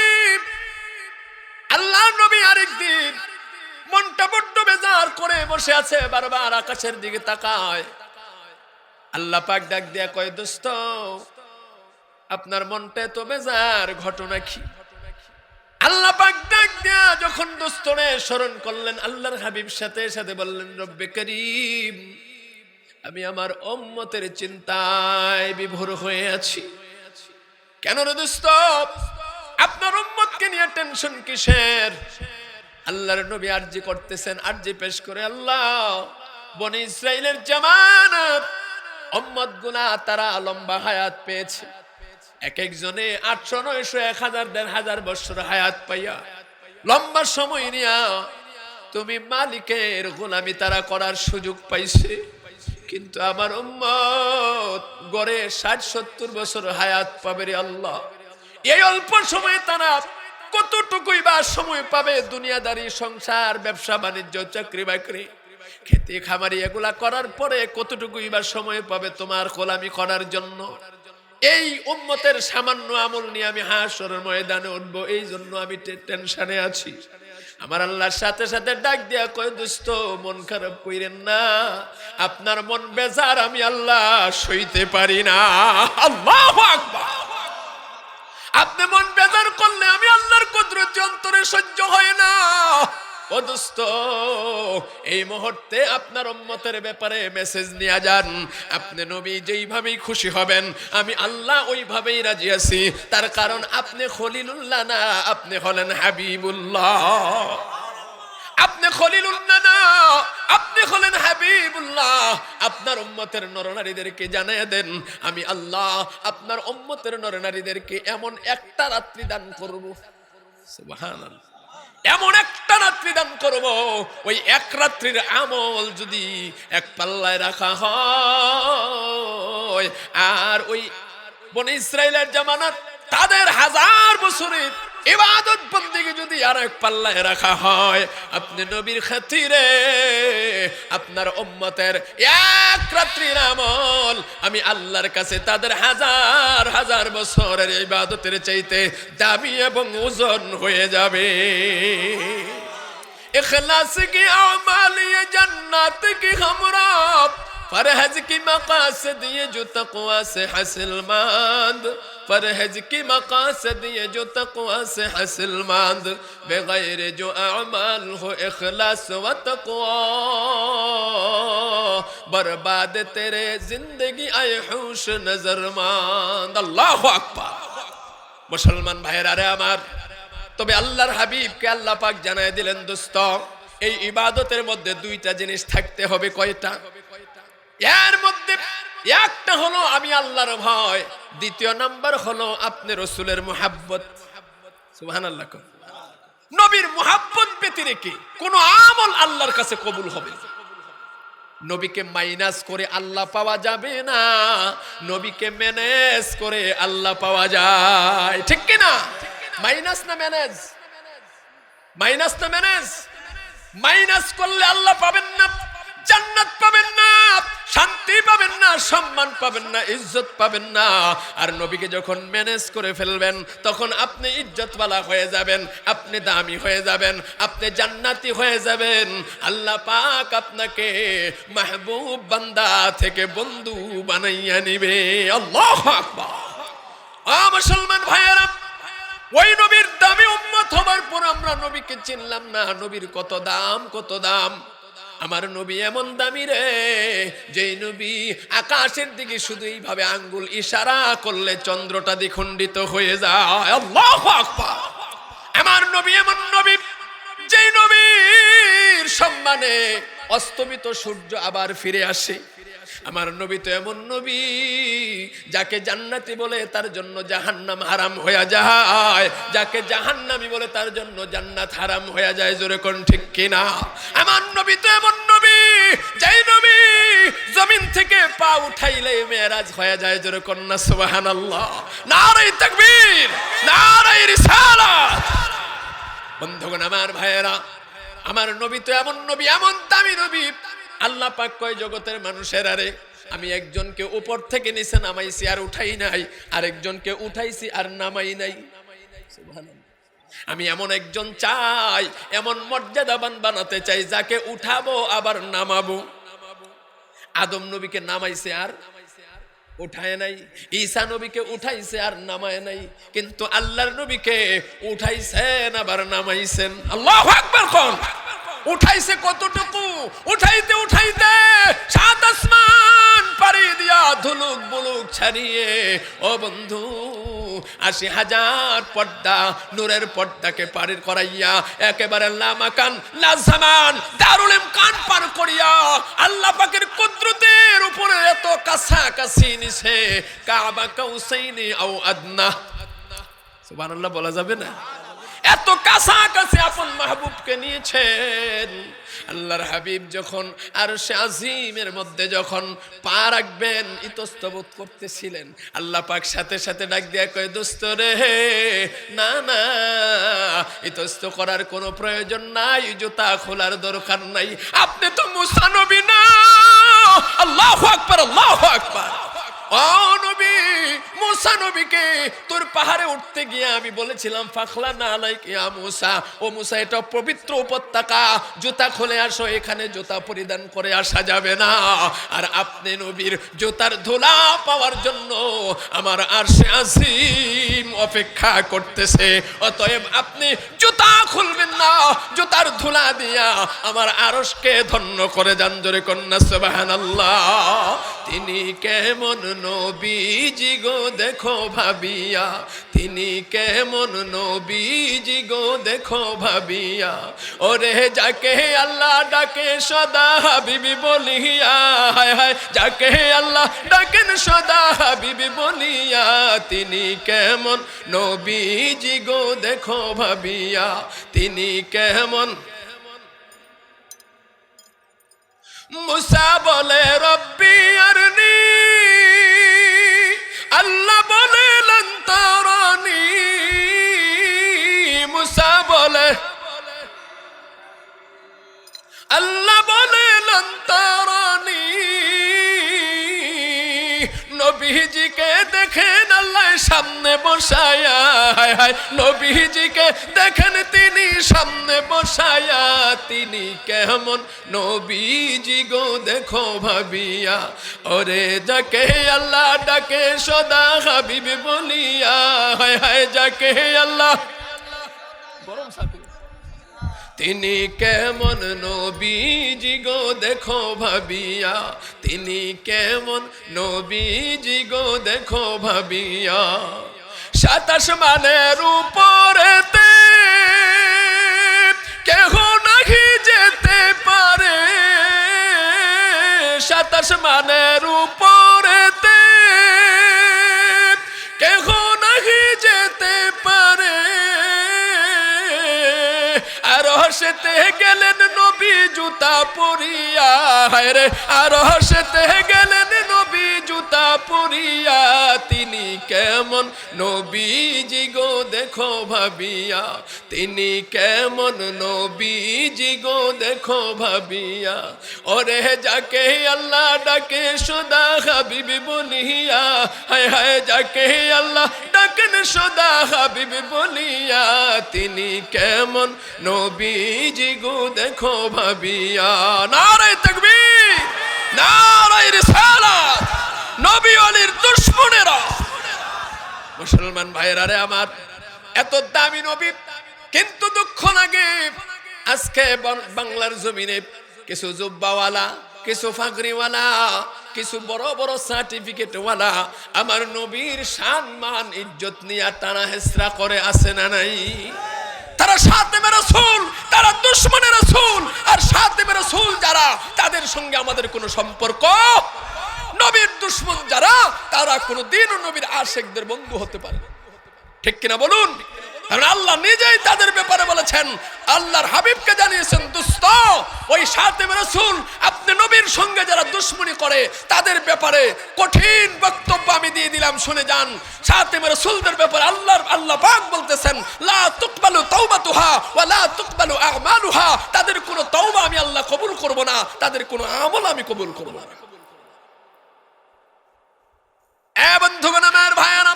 আল্লাহ নবী আরেকদিন মনটা বড্ড বেজার করে বসে আছে, বারবার আকাশের দিকে তাকায়। আল্লাহ পাক ডাক দিয়া কয়, দোস্ত আপনার মনটা তো বেজার, ঘটনা কি? আল্লাহ পাক ডাক দিয়া যখন দোস্তরে স্মরণ করলেন, আল্লাহর হাবিব সাথে সাথে বললেন, রব্বে করিম, আমি আমার উম্মতের চিন্তায় বিভোর হয়ে আছি। কেন রে দোস্ত, আপনার উম্মতকে নিয়ে টেনশন কিসের? আল্লাহর নবী আরজি করতেছেন, আরজি পেশ করে, আল্লাহ বনি ইসরাইলের জামানাত উম্মত গুলা তারা লম্বা হায়াত পেয়েছে, এক একজনে 800 900 1000 1500 বছর হায়াত পাইয়া লম্বা সময় নিয়া তুমি মালিকের গোলামি তারা করার সুযোগ পাইছে। কিন্তু আমার উম্মত গড়ে 60-70 বছর হায়াত পাবে রে আল্লাহ। এই অল্প সময়ে তারা কতটুকুই বা সময় পাবে দুনিয়াদারি, সংসার, ব্যবসা বাণিজ্য, চাকরি বাকরি, খেতে খামারি এগুলা করার পরে কতটুকুই বা সময় পাবে তোমার গোলামি করার জন্য? এই উম্মতের সামান্য আমল নিয়ে আমি হাসরের ময়দানে উঠবো, এই জন্য আমি টেনশনে আছি। আমার আল্লাহর সাথে সাথে ডাক দিয়া কয়, দোস্ত মন খারাপ কইরেন না, আপনার মন বেজার আমি আল্লাহ সইতে পারি না। আল্লাহু আকবার। আপনি মন বেজার করলে আমি আল্লাহর কুদরত অন্তরে সহ্য হয় না। ও দোস্ত, এই মুহূর্তে আপনার উম্মতের ব্যাপারে মেসেজ নিয়ে যান। আপনি নবী যেইভাবেই খুশি হবেন আমি আল্লাহ ওইভাবেই রাজি আছি। তার কারণ আপনি খলিলুল্লাহ না, আপনি হলেন হাবিবুল্লাহ। আপনি খলিলুল্লাহ না, আপনি হলেন হাবিবুল্লাহ। আপনার উম্মতের নরনারীদেরকে জানিয়ে দেন, আমি আল্লাহ আপনার উম্মতের নরনারীদেরকে এমন একটা রাত্রি দান করব, সুবহানাল্লাহ, এমন একটা রাত্রি দান করব, ওই এক রাত্রির আমল যদি এক পাল্লায় রাখা হয়, আর ওই বনি ইসরাইলের জামানাত তাদের 1000 বছরের ইবাদত বন্দেগী যদি আর এক পাল্লায় রাখা হয়, আপনি নবীর খাতিরে আপনার উম্মতের এক রাত্রির আমল আমি আল্লাহর কাছে তাদের 1000 বছরের ইবাদতের চাইতে দামি এবং ওজন হয়ে যাবে। इखलास की आमाल ये जन्नत की हमरा, परहेज की मकासद ये जो तक़वा से हासिलमंद, परहेज की मकासद ये जो तक़वा से हासिलमंद, बगैर जो अमाल हो इखलास व तक़वा, बर्बाद तेरे जिंदगी आए होश नजरमंद। अल्लाहु अकबर। मुसलमान भाइरा रे आमार, তবে আল্লাহর হাবিবকে আল্লাহ পাক জানায় দিলেন, দোস্ত এই ইবাদতের মধ্যে দুইটা জিনিস থাকতে হবে। কয়টা? এর মধ্যে একটা হলো আমি আল্লাহর ভয়, দ্বিতীয় নাম্বার হলো আপনি রাসূলের মুহাব্বত। সুবহানাল্লাহ। নবীর মুহাব্বত ব্যতীত কি কোন আমল আল্লাহর কাছে কবুল হবে না। নবীকে মাইনাস করে আল্লাহ পাওয়া যাবে না, নবীকে ম্যানেজ করে আল্লাহ পাওয়া যায়, ঠিক কি না? মাইনাস না ম্যানেজ? মাইনাস না ম্যানেজ? মাইনাস করলে আল্লাহ পাবেন না, জান্নাত পাবেন না, শান্তি পাবেন না, সম্মান পাবেন না, ইজ্জত পাবেন না। আর নবীকে যখন ম্যানেজ করে ফেলবেন তখন আপনি ইজ্জতওয়ালা হয়ে যাবেন, আপনি দামি হয়ে যাবেন, আপনি জান্নাতি হয়ে যাবেন। আল্লাহ পাক আপনাকে মাহবুব বান্দা থেকে বন্ধু বানাইয়া নিবে। আল্লাহু আকবার। মুসলমান ভাইয়েরা, ওই নবীর দামি উম্মত হবার পর আমরা নবীকে চিনলাম না। নবীর কত দাম, কত দাম। আমার নবী এমন দামি রে, যেই নবী আকাশের দিকে শুধু এইভাবে আঙ্গুল ইশারা করলে চন্দ্রটা দ্বিখণ্ডিত হয়ে যায়। আল্লাহু আকবার। আমার নবী এমন নবী, যেই নবীর সম্মানে অস্তমিত সূর্য আবার ফিরে আসে। আমার নবী তো এমন নবী যাকে জান্নাতি বলে তার জন্য জাহান্নাম হারাম হয়ে যায়, যাকে জাহান্নামী বলে তার জন্য জান্নাত হারাম হয়ে যায়। জোরে কোন ঠিক কিনা? আমার নবী তো এমন নবী, যেই নবী জমিন থেকে পা উঠাইলে মেরাজ হয়ে যায়, জোরে কন্যা সুবহানাল্লাহ। নারে তাকবীর, নারে রিসালাত। বন্ধুগণ আমার ভাইয়েরা, আমার নবী তো এমন নবী, এমন দামি নবী, আল্লাহ পাক কয় জগতের মানুষের আরে আমি একজনকে উপর থেকে নিচে নামাইছি আর উঠাই নাই, আরেকজনকে উঠাইছি আর নামাই নাই। সুবহানাল্লাহ। আমি এমন একজন চাই, এমন মর্যাদাবান বানাতে চাই যাকে উঠাবো আবার নামাবো। আদম নবীকে নামাইছে আর উঠায় নাই, ঈসা নবীকে উঠাইছে আর নামায় নাই, কিন্তু আল্লাহর নবীকে উঠাইছেন আবার নামাইছেন। আল্লাহু আকবার কোন উঠাইছে কতটুকু, উঠাইতে উঠাইতে সাত আসমান পাড়ি দিয়া ধুলুক বুলুক ছাড়িয়ে ও বন্ধু ৮০,০০০ পর্দা নূরের পর্দাকে পার করাইয়া একেবারে লামাকান লাজামান দারুল ইমকান পার করিয়া আল্লাহ পাকের কুদরতের উপরে এত কাছাকাছি নিছে, কাবা কাউসাইনি আও আদনা। সুবহানাল্লাহ বলা যাবে না? এত কাছাকাছি আপন মাহবুবকে নিয়েছেন। আল্লাহর হাবিব যখন আরশে আজিমের মধ্যে যখন পা রাখবেন ইতস্তবোধ করতেছিলেন, আল্লাহ পাক সাথে সাথে ডাক দিয়া কয় দোস্ত রে, না না ইতস্ত করার কোনো প্রয়োজন নাই, জুতা খোলার দরকার নাই, আপনি তো মুসা নবী না। আল্লাহু আকবার, আল্লাহু আকবার। ও নবী, মুসা নবীকে তোর পাহাড়ে উঠতে গিয়ে আমি বলেছিলাম ফাখলা না আলাইকা ইয়া মুসা, ও মুসা এটা পবিত্র উপত্যকা, জুতা খুলে আসো, এখানে জুতা পরিধান করে আসা যাবে না। আর আপনি নবীর জুতার ধুলা পাওয়ার জন্য আমার আরশে আজিম অপেক্ষা করতেছে, অতএব আপনি জুতা খুলবেন না, জুতার ধুলা দিয়া আমার আরশকে ধন্য করে যান, জোরে কন্যা সুবহানাল্লাহ। তিনি কেমন নবীজি গো দেখো ভাবিয়া, তিনি কেমন নবীজি গো দেখো ভাবিয়া, ওরে যাকে আল্লাহ ডাকে সদা হাবিবি বলিয়া, হায় হায় যাকে আল্লাহ ডাকেন সদা হাবিবি বলিয়া, তিনি কেমন নবীজি গো দেখো ভাবিয়া, তিনি কেমন। মুসা বলে রব্বি আরনি, আল্লাহ বলে লান তারানি। মুসা বলে, আল্লাহ বলে লান তারানি। নবীজিকে দেখেন আল্লাহ সামনে বসায়া, হায় হায় নবীজিকে দেখেন তিনি সামনে বসায়া, তিনি কেমন নবীজি গো দেখো ভাবিয়া, ওরে যাকে আল্লাহ ডাকে সদা হাবিবি বলিয়া, হায় হায় যাকে আল্লাহ তিনি কেমন নবীজি গো দেখো ভাবিয়া, তিনি কেমন নবীজি গো দেখো ভাবিয়া। ২৭ মানের উপরেতে কেহ নাহি যেতে পারে, ২৭ মানের উপরেতে কেহ নাহি যেতে পারে। আরশেতে গেলেন নবী জুতা পরিয়া, হায় রে আরশেতে গেলেন নবী জুতা পরিয়া, তিনি কেমন নবীজি গো দেখো ভাবিয়া, তিনি কেমন নবীজি গো দেখো ভাবিয়া, ওরে যাকে আল্লাহ ডাকে সদা হাবিবি বলিয়া, হায় হায় যাকে আল্লাহ ডাকেন সদা হাবিবি বলিয়া, তিনি কেমন নবীজি গো দেখো ভাবিয়া। নারে তাকবীর, নারে রিসালাত। নবী ওয়ালির দুশমনেরা, মুসলমান ভাইরা রে আমার, এত দামি নবী, কিন্তু দুঃখ লাগে আজকে বাংলার জমিনে কিছু জুব্বাওয়ালা, কিছু ফাগরিওয়ালা, কিছু বড় বড় সার্টিফিকেটওয়ালা আমার নবীর সম্মান ইজ্জত নিয়ে টানা হেসরা করে আছে না নাই? তারা সাতেমে রাসূল, তারা দুশমনে রাসূল, আর সাতেমে রাসূল যারা তাদের সঙ্গে আমাদের কোনো সম্পর্ক। নবীর দুশমন যারা তারা কোনোদিনও নবীর আশিকদের বন্ধু হতে পারে, ঠিক কিনা বলুন? কারণ আল্লাহ নিজেই তাদের ব্যাপারে বলেছেন, আল্লাহর হাবিবকে জানিয়েছেন, দোস্ত ওই শাতিম রাসূল আপনি নবীর সঙ্গে যারা দুশমনি করে তাদের ব্যাপারে কঠিন বক্তব্য আমি দিয়ে দিলাম, শুনে যান। শাতিম রাসূলদের ব্যাপারে আল্লাহ পাক বলতেছেন, লা তুকবালু তাওবাতুহা ওয়া লা তুকবালু আমালুহা, তাদের কোনো তওবা আমি আল্লাহ কবুল করব না, তাদের কোনো আমল আমি কবুল করব না। এ বন্ধুগণ আমার ভাইয়ারা,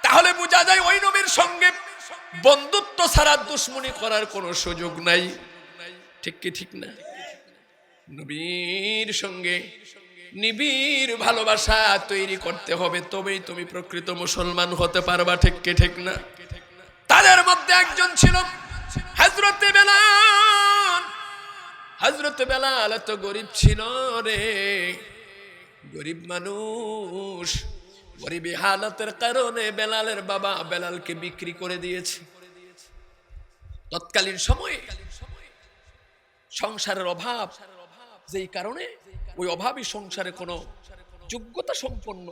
তাহলে বোঝা যায় ওই নবীর সঙ্গে বন্ধুত্ব ছাড়া দুশমনি করার কোনো সুযোগ নাই। ঠিক কি ঠিক না? নবীর সঙ্গে নিবিড় ভালোবাসা তৈরি করতে হবে, তবেই তুমি প্রকৃত মুসলমান হতে পারবা। ঠিক কি ঠিক না? তাদের মধ্যে একজন ছিল হযরতে বেলাল। হযরতে বেলাল এত গরিব ছিল রে, গরিব মানুষ, গরিবী হালতের কারণে বেলালের বাবা বেলালকে বিক্রি করে দিয়েছে। তৎকালীন সময়ে সংসারের অভাব, যেই কারণে ওই অভাবী সংসারে কোনো যোগ্যতা সম্পন্ন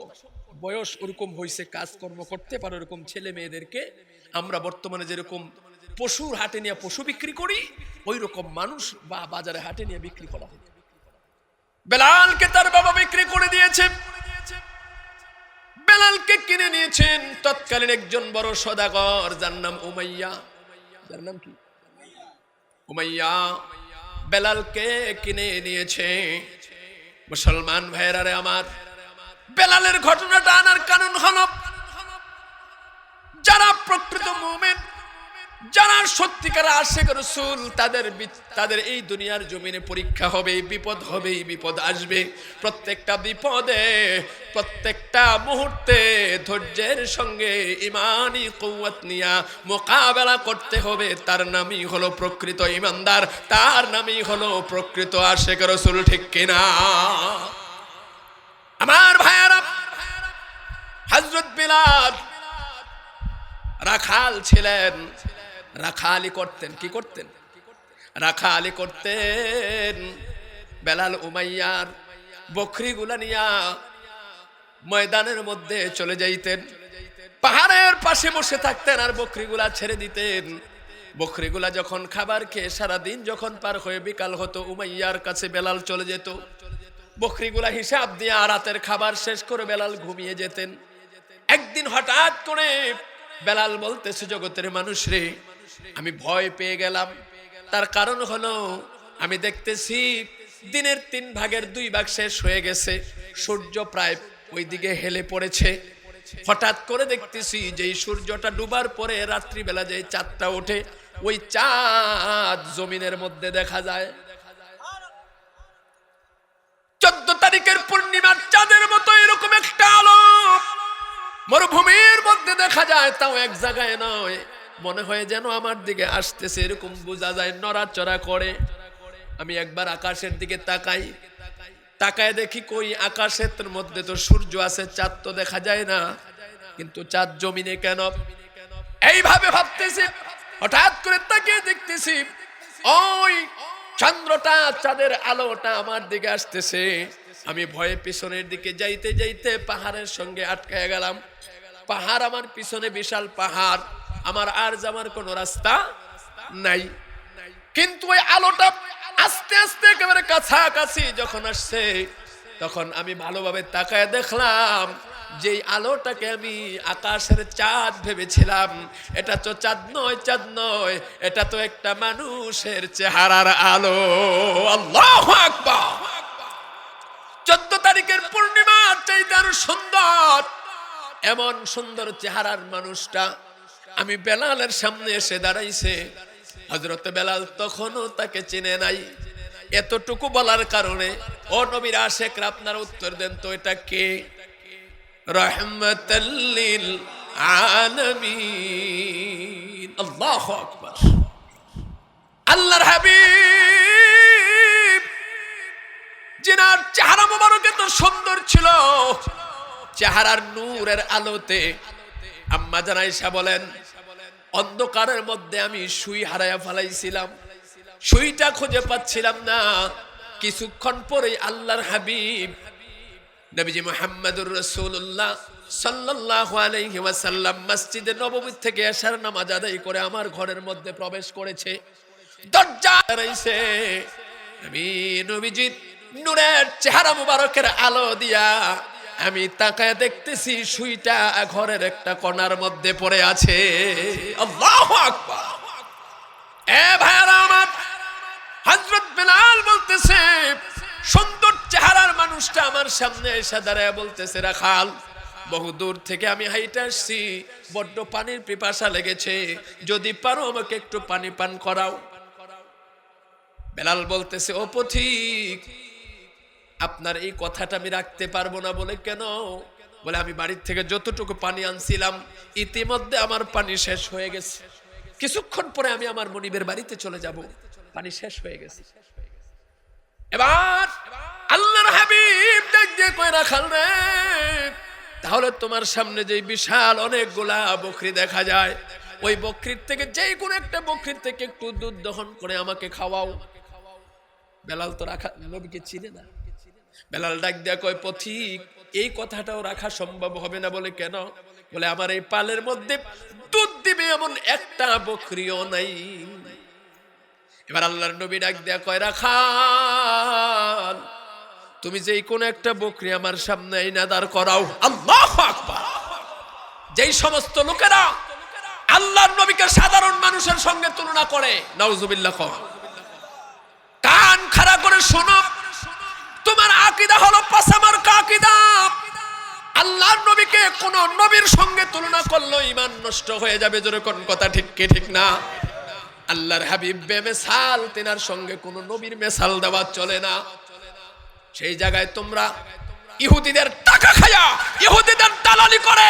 বয়স ওরকম হয়েছে, কাজকর্ম করতে পারে ওরকম ছেলে মেয়েদেরকে আমরা বর্তমানে যেরকম পশুর হাটে নিয়ে পশু বিক্রি করি, ওই রকম মানুষ বা বাজারে হাটে নিয়ে বিক্রি করা হয়। বেলালকে তার বাবা বিক্রি করে দিয়েছে। বেলালকে কিনে নিয়েছেন তৎকালীন একজন বড় সদাগর, যার নাম উমাইয়া। যার নাম কি? উমাইয়া। বেলালকে কিনে নিয়েছে। মুসলমান ভাইয়েরা রে আমার, বেলালের ঘটনাটা আনার কারণ হলো, যারা প্রকৃত মুমিন, যারা সত্যিকার আশিক রাসূল, তাদের এই দুনিয়ার জমিনে পরীক্ষা হবে, বিপদ হবে, বিপদ আসবে। প্রত্যেকটা বিপদে, প্রত্যেকটা মুহূর্তে ধৈর্যের সঙ্গে ইমানি কুওয়াত নিয়া মোকাবেলা করতে হবে। তার নামই হলো প্রকৃত ঈমানদার, তার নামই হলো প্রকৃত আশিক রাসূল। ঠিক কিনা আমার ভাইয়েরা? হযরত বেলাল রাখাল ছিলেন, রাখালি করতেন। কি করতেন? রাখালি করতেন। বেলাল উমাইয়ার বকরিগুলা নিয়া ময়দানের মধ্যে চলে যাইতেন, পাহাড়ের পাশে বসে থাকতেন আর বকরিগুলা ছেড়ে দিতেন। বকরিগুলা যখন খাবার খেয়ে সারাদিন যখন পার হয়ে বিকাল হতো, উমাইয়ার কাছে বেলাল চলে যেত। বকরিগুলা হিসাব দিয়ে রাতের খাবার শেষ করে বেলাল ঘুমিয়ে যেতেন। একদিন হঠাৎ করে বেলাল বলতেছে, জগতের মানুষ রে, আমি ভয় পেয়ে গেলাম। তার কারণ হলো, আমি দেখতেছি দিনের 3 ভাগের 2 ভাগ শেষ হয়ে গেছে, সূর্য প্রায় ওই দিকে হেলে পড়েছে। হঠাৎ করে দেখতেছি যে সূর্যটা ডুবার পরে রাত্রিবেলা যে চাঁদটা ওঠে, ওই চাঁদ জমিনের মধ্যে দেখা যায়। 14 তারিখের পূর্ণিমার চাঁদের মতো এরকম একটা আলো মরুভূমির মধ্যে দেখা যায়, তাও এক জায়গায় নয়, মনে হয় যেন আমার দিকে আসতেছে, এরকম বোঝা যায়, নড়াচড়া করে। আমি একবার আকাশের দিকে তাকাই, তাকায় দেখি কই আকাশের মধ্যে তো সূর্য আছে, চাঁদ তো দেখা যায় না, কিন্তু চাঁদ জমিনে কেন? এইভাবে ভাবতেছি, হঠাৎ করে তাকিয়ে দেখতেছি ওই চন্দ্রটা, চাঁদের আলোটা আমার দিকে আসতেছে। আমি ভয়ে পিছনের দিকে যাইতে যাইতে পাহাড়ের সঙ্গে আটকায় গেলাম। পাহাড় আমার পিছনে, বিশাল পাহাড়, আমার আর যাওয়ার কোনো রাস্তা নাই। কিন্তু ওই আলোটা আস্তে আস্তে একেবারে কাছাকাছি যখন আসছে, তখন আমি ভালোভাবে তাকায় দেখলাম যেই আলোটাকে আমি আকাশের চাঁদ ভেবেছিলাম, এটা তো চাঁদ নয়, চাঁদ নয়, এটা তো একটা মানুষের চেহারার আলো। আল্লাহু আকবার! 14 তারিখের পূর্ণিমার চাইতে আরো সুন্দর, এমন সুন্দর চেহারার মানুষটা আমি বেলালের সামনে এসে দাঁড়াইছে। হযরত বেলাল তখনও তাকে চিনে নাই। এতটুকু বলার কারণে, ও নবীর আশিকরা, আপনারা উত্তর দেন তো, এটা কে? রাহমাতাল লিল আলামিন। আল্লাহু আকবার! আল্লাহর হাবিব, জিনার চেহারা মোবারক এত সুন্দর ছিল, চেহারার নূরের আলোতে আম্মা জান আয়েশা বলেন, অন্ধকারের মধ্যে আমি সুই হারায়া ফেলাইছিলাম, সুইটা খুঁজে পাচ্ছিলাম না। কিছুক্ষণ পরেই আল্লাহর হাবিব নবীজি মুহাম্মদুর রাসূলুল্লাহ সাল্লাল্লাহু আলাইহি ওয়াসাল্লাম মসজিদে নববী থেকে এশার নামাজ আদায় করে আমার ঘরের মধ্যে প্রবেশ করেছে। দরজা রইছে, আমি নবীজির নূরের চেহারা মুবারকের আলো দিয়া আমি তাকায় দেখতেছি সুইটা ঘরের একটা কোণার মধ্যে পড়ে আছে। আল্লাহু আকবার। এ ভাইরা আমার, হযরত বেলাল বলতেছে, সুন্দর চেহারার মানুষটা আমার সামনে এসে দাঁড়ায় বলতেছে, রাখাল বহু দূর থেকে আমি হাইটে আসছি, বড্ড পানির পিপাসা লেগেছে, যদি পারো আমাকে একটু পানি পান করাও। বেলাল বলতেছে, ও পথিক, আপনার এই কথাটা আমি রাখতে পারবো না। বলে কেন? বলে আমি বাড়ির থেকে যতটুকু পানি আনছিলাম ইতিমধ্যে আমার পানি শেষ হয়ে গেছে, কিছুক্ষণ পরে আমি আমার মনিবের বাড়িতে চলে যাব, পানি শেষ হয়ে গেছে। এবার আল্লাহর হাবিব ডাক দিয়ে কই, রাখাল রে, তাহলে তোমার সামনে যে বিশাল অনেকগুলা বকরি দেখা যায়, ওই বকরির থেকে যেই কোন একটা বকরির থেকে একটু দুধ দহন করে আমাকে খাওয়াও। বেলাল তো রাখাল নবীকে চিনে না। বেলাল ডাক দিয়া কয়, পথিক, এই কথাটাও রাখা সম্ভব হবে না। বলে কেন? বলে আমার এই পালের মধ্যে দুধ দিবে এমন একটা বকরিও নাই। এবার আল্লাহর নবী ডাক দিয়া কয়, রাখাল, তুমি যেই কোন একটা বকরি আমার সামনে এনে দাঁড় করাও। আল্লাহু আকবার। যেই সমস্ত লোকেরা আল্লাহর নবীকে সাধারণ মানুষের সঙ্গে তুলনা করে, নাউজুবিল্লাহ, কান খাড়া করে শোনো, তোমার আকীদা হলো পাসামার্কা আকীদা। আল্লাহর নবীকে কোন নবীর সঙ্গে তুলনা করলে ঈমান নষ্ট হয়ে যাবে। জোরে কোন কথা ঠিক কি ঠিক না? আল্লাহর হাবিব বেমিসাল, তিনার সঙ্গে কোন নবীর মিসাল দেওয়া চলে না। সেই জায়গায় তোমরা ইহুদিদের টাকা খায়া, ইহুদিদের দালালি করে,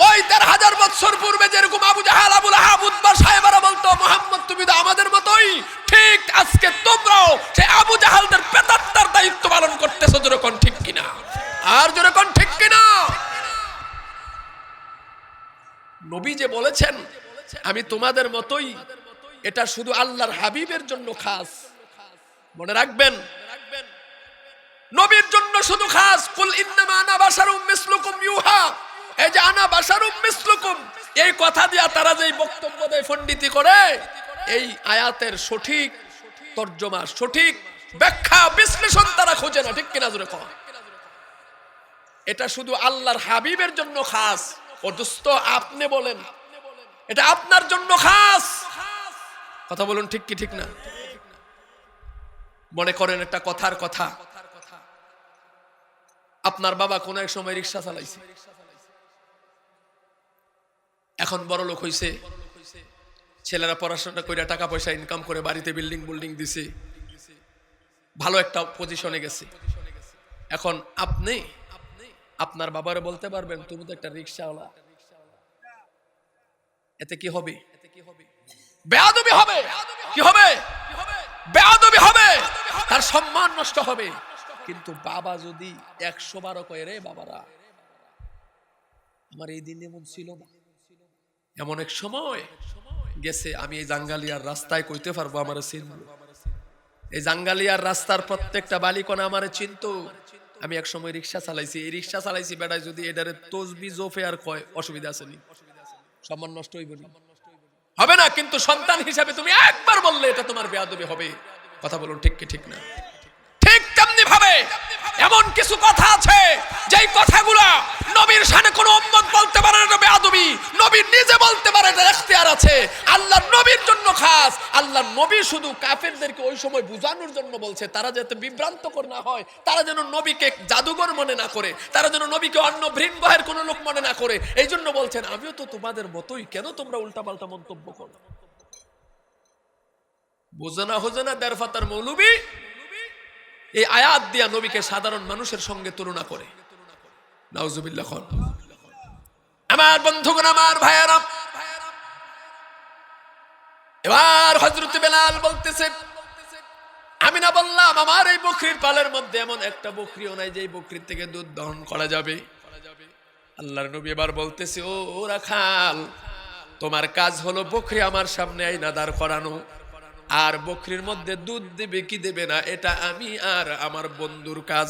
ওই ১৫০০ বছর পূর্বে যেরকম আবু জাহাল, আবু লাহাব, উতবা সাহেবরা বলতো, মুহাম্মদ তুমি তো আমাদের মতোই, ঠিক আজকে তোমরাও সেই আবু জাহালদের পেতাত্তার দায়িত্ব পালন করতেছো। জোরে কোন ঠিক কিনা? আর জোরে কোন ঠিক কিনা? নবী যে বলেছেন আমি তোমাদের মতোই, এটা শুধু আল্লাহর হাবিবের জন্য খাস। মনে রাখবেন, নবীর জন্য শুধু খাস। কুল ইন্নামা আনা বাশারুম মিসলুকুম ইউহা, এই যে আনা বাশারুম মিসলুকুম, এই কথা দিয়া তারা যেই বক্তব্য দেয়, পণ্ডিতি করে, এই আয়াতের সঠিক তর্জমা, সঠিক ব্যাখ্যা, বিশ্লেষণ তারা খোঁজে না। ঠিক কিনা? জোরে কর। এটা শুধু আল্লাহর হাবিবের জন্য খাস। ও দোস্ত, আপনি বলেন এটা আপনার জন্য খাস। কথা বলুন ঠিক কি ঠিক না? মনে করেন একটা কথার কথা, আপনার বাবা কোন এক সময় রিকশা চালাইছে, এখন বড় লোক হইছে, ছেলেরা পড়াশোনা করে টাকা পয়সা ইনকাম করে বাড়িতে বিল্ডিং বিল্ডিং দিছে, ভালো একটা পজিশনে গেছে। এখন আপনি আপনার বাবারে বলতে পারবেন, তুমি তো একটা রিকশাওয়ালা। এতে কি হবে? বেয়াদবি হবে। কি হবে? বেয়াদবি হবে, তার সম্মান নষ্ট হবে। কিন্তু বাবা যদি ১০০ বার কয়, রে বাবারা, আমার এই দিন এমন ছিল না, এমন এক সময় গেছে, আমি এই জাঙ্গালিয়ার রাস্তায় কইতে পারবো আমার চিনল, এই জাঙ্গালিয়ার রাস্তার প্রত্যেকটা বালিকণা আমার চিনতো, আমি এক সময় রিকশা চালাইছি, এই রিকশা চালাইছি। বেটায় যদি এটারে তসবি জোফে আর কয়, অসুবিধা আছে নি? সম্মান নষ্ট হইব না? হবে না। কিন্তু সন্তান হিসাবে তুমি একবার বললে এটা তোমার বেয়াদবি হবে। কথা বলুন ঠিক কি ঠিক না? ঠিক তেমনি ভাবে এমন কিছু কথা আছে যেই কথাগুলা নবীর শানে কোনো উম্মত বলতে পারে না, এটা বেয়াদবি। নবী নিজে বলতে পারে, এটা ইখতিয়ার আছে। আল্লাহর নবীর জন্য খাস। আল্লাহর নবী শুধু কাফেরদেরকে ওই সময় বুঝানোর জন্য বলছে, তারা যাতে বিভ্রান্তকর না হয়, তারা যেন নবীকে জাদুঘর মনে না করে, তারা যেন নবীকে অন্য ভৃঙ্গহের কোনো লোক মনে না করে। এই জন্য বলছেন, আমিও তো তোমাদের মতোই, কেন তোমরা উল্টাপাল্টা মন্তব্য করো? বোঝে না হোজে না দেরফাতার মৌলবী এই আয়াত দিয়া নবীকে সাধারণ মানুষের সঙ্গে তুলনা করে। নাউজুবিল্লাহ। আমার বন্ধুগণ, আমার ভাইয়েরা, এবার হযরত বেলাল বলতেছে, আমি না বললাম আমার এই বকরির পালের মধ্যে এমন একটা বকরিও নাই যে বকরির থেকে দুধ দহন করা যাবে। আল্লাহর নবী এবার বলতেছে, ও রাখাল, তোমার কাজ হলো বকরি আমার সামনে আইনা দাঁড় করানো, আর বকরির মধ্যে দুধ দেবে কি দেবে না এটা আমি আর আমার বন্ধুর কাজ।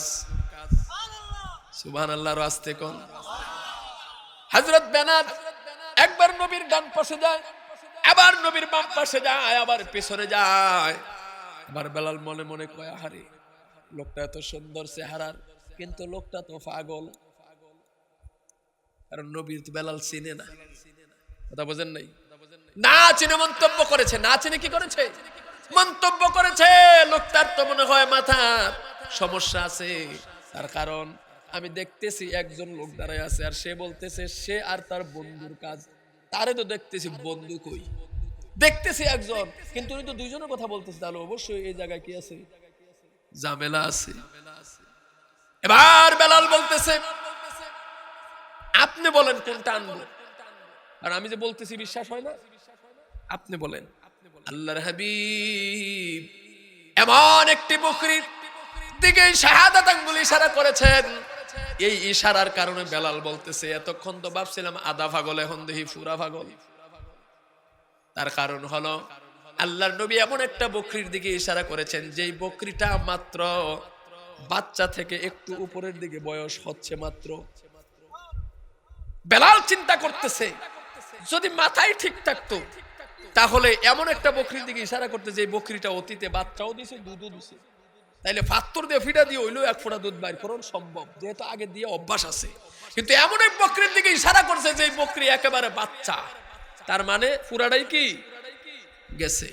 সুবহানাল্লাহ। আস্তে কোন হযরত বেলাল একবার নবীর ডান পাশে যায়, আবার নবীর বাম পাশে যায়, আবার পিছনে যায়। আবার বেলাল মনে মনে কয়, আহারে লোকটা এত সুন্দর চেহারার, কিন্তু লোকটা তো পাগল। কারণ নবীর তো বেলাল চিনে না, কথা বোঝেন নাই? না চিনে মন্তব্য করেছে, না চিনে কি করেছে? মন্তব্য করেছে। লোকটার তো মনে হয় মাথার সমস্যা আছে। তার কারণ আমি দেখতেছি একজন লোক দাঁড়ায় আছে, আর সে বলতেছে সে আর তার বন্ধুর কাজ। তারে তো দেখতেছি বন্ধু কই, দেখতেছি একজন, কিন্তু উনি তো দুইজনের কথা বলতেছে, তাহলে অবশ্যই এই জায়গায় কি আছে? ঝামেলা আছে। এবার বেলাল বলতেছে, আপনি বলেন কোনটা আনবো? আর আমি যে বলতেছি বিশ্বাস হয় না, আপনি বলেন। আল্লাহর হাবিব এমন একটি বকরির দিকে শাহাদাত আঙ্গুল ইশারা করেছেন। এই ইশারার কারণে বেলাল বলতেছে, এতক্ষণ তো ভাবছিলাম আধা পাগল, এখন দেখি পুরা পাগল। তার কারণ হলো আল্লাহর নবী এমন একটা বকরির দিকে ইশারা করেছেন, যেই বকরিটা মাত্র বাচ্চা থেকে একটু উপরের দিকে বয়স হচ্ছে মাত্র। বেলাল চিন্তা করতেছে, যদি মাথায় ঠিক থাকতো তাহলে এমন একটা বকরির দিকে ইশারা করতে, যে বকরিটা অতীতে বাচ্চাও দিছে, দুধও দিছে, তাইলে ফাত্তর দিয়ে ফিটা দিয়ে হইলেও এক ফোঁটা দুধ বাইর করানো সম্ভব, যেহেতু আগে দিয়ে অভ্যাস আছে। কিন্তু এমন এক বকরির দিকে ইশারা করছে যে বকরি একেবারে বাচ্চা, তার মানে পুরাটাই কি গেছে।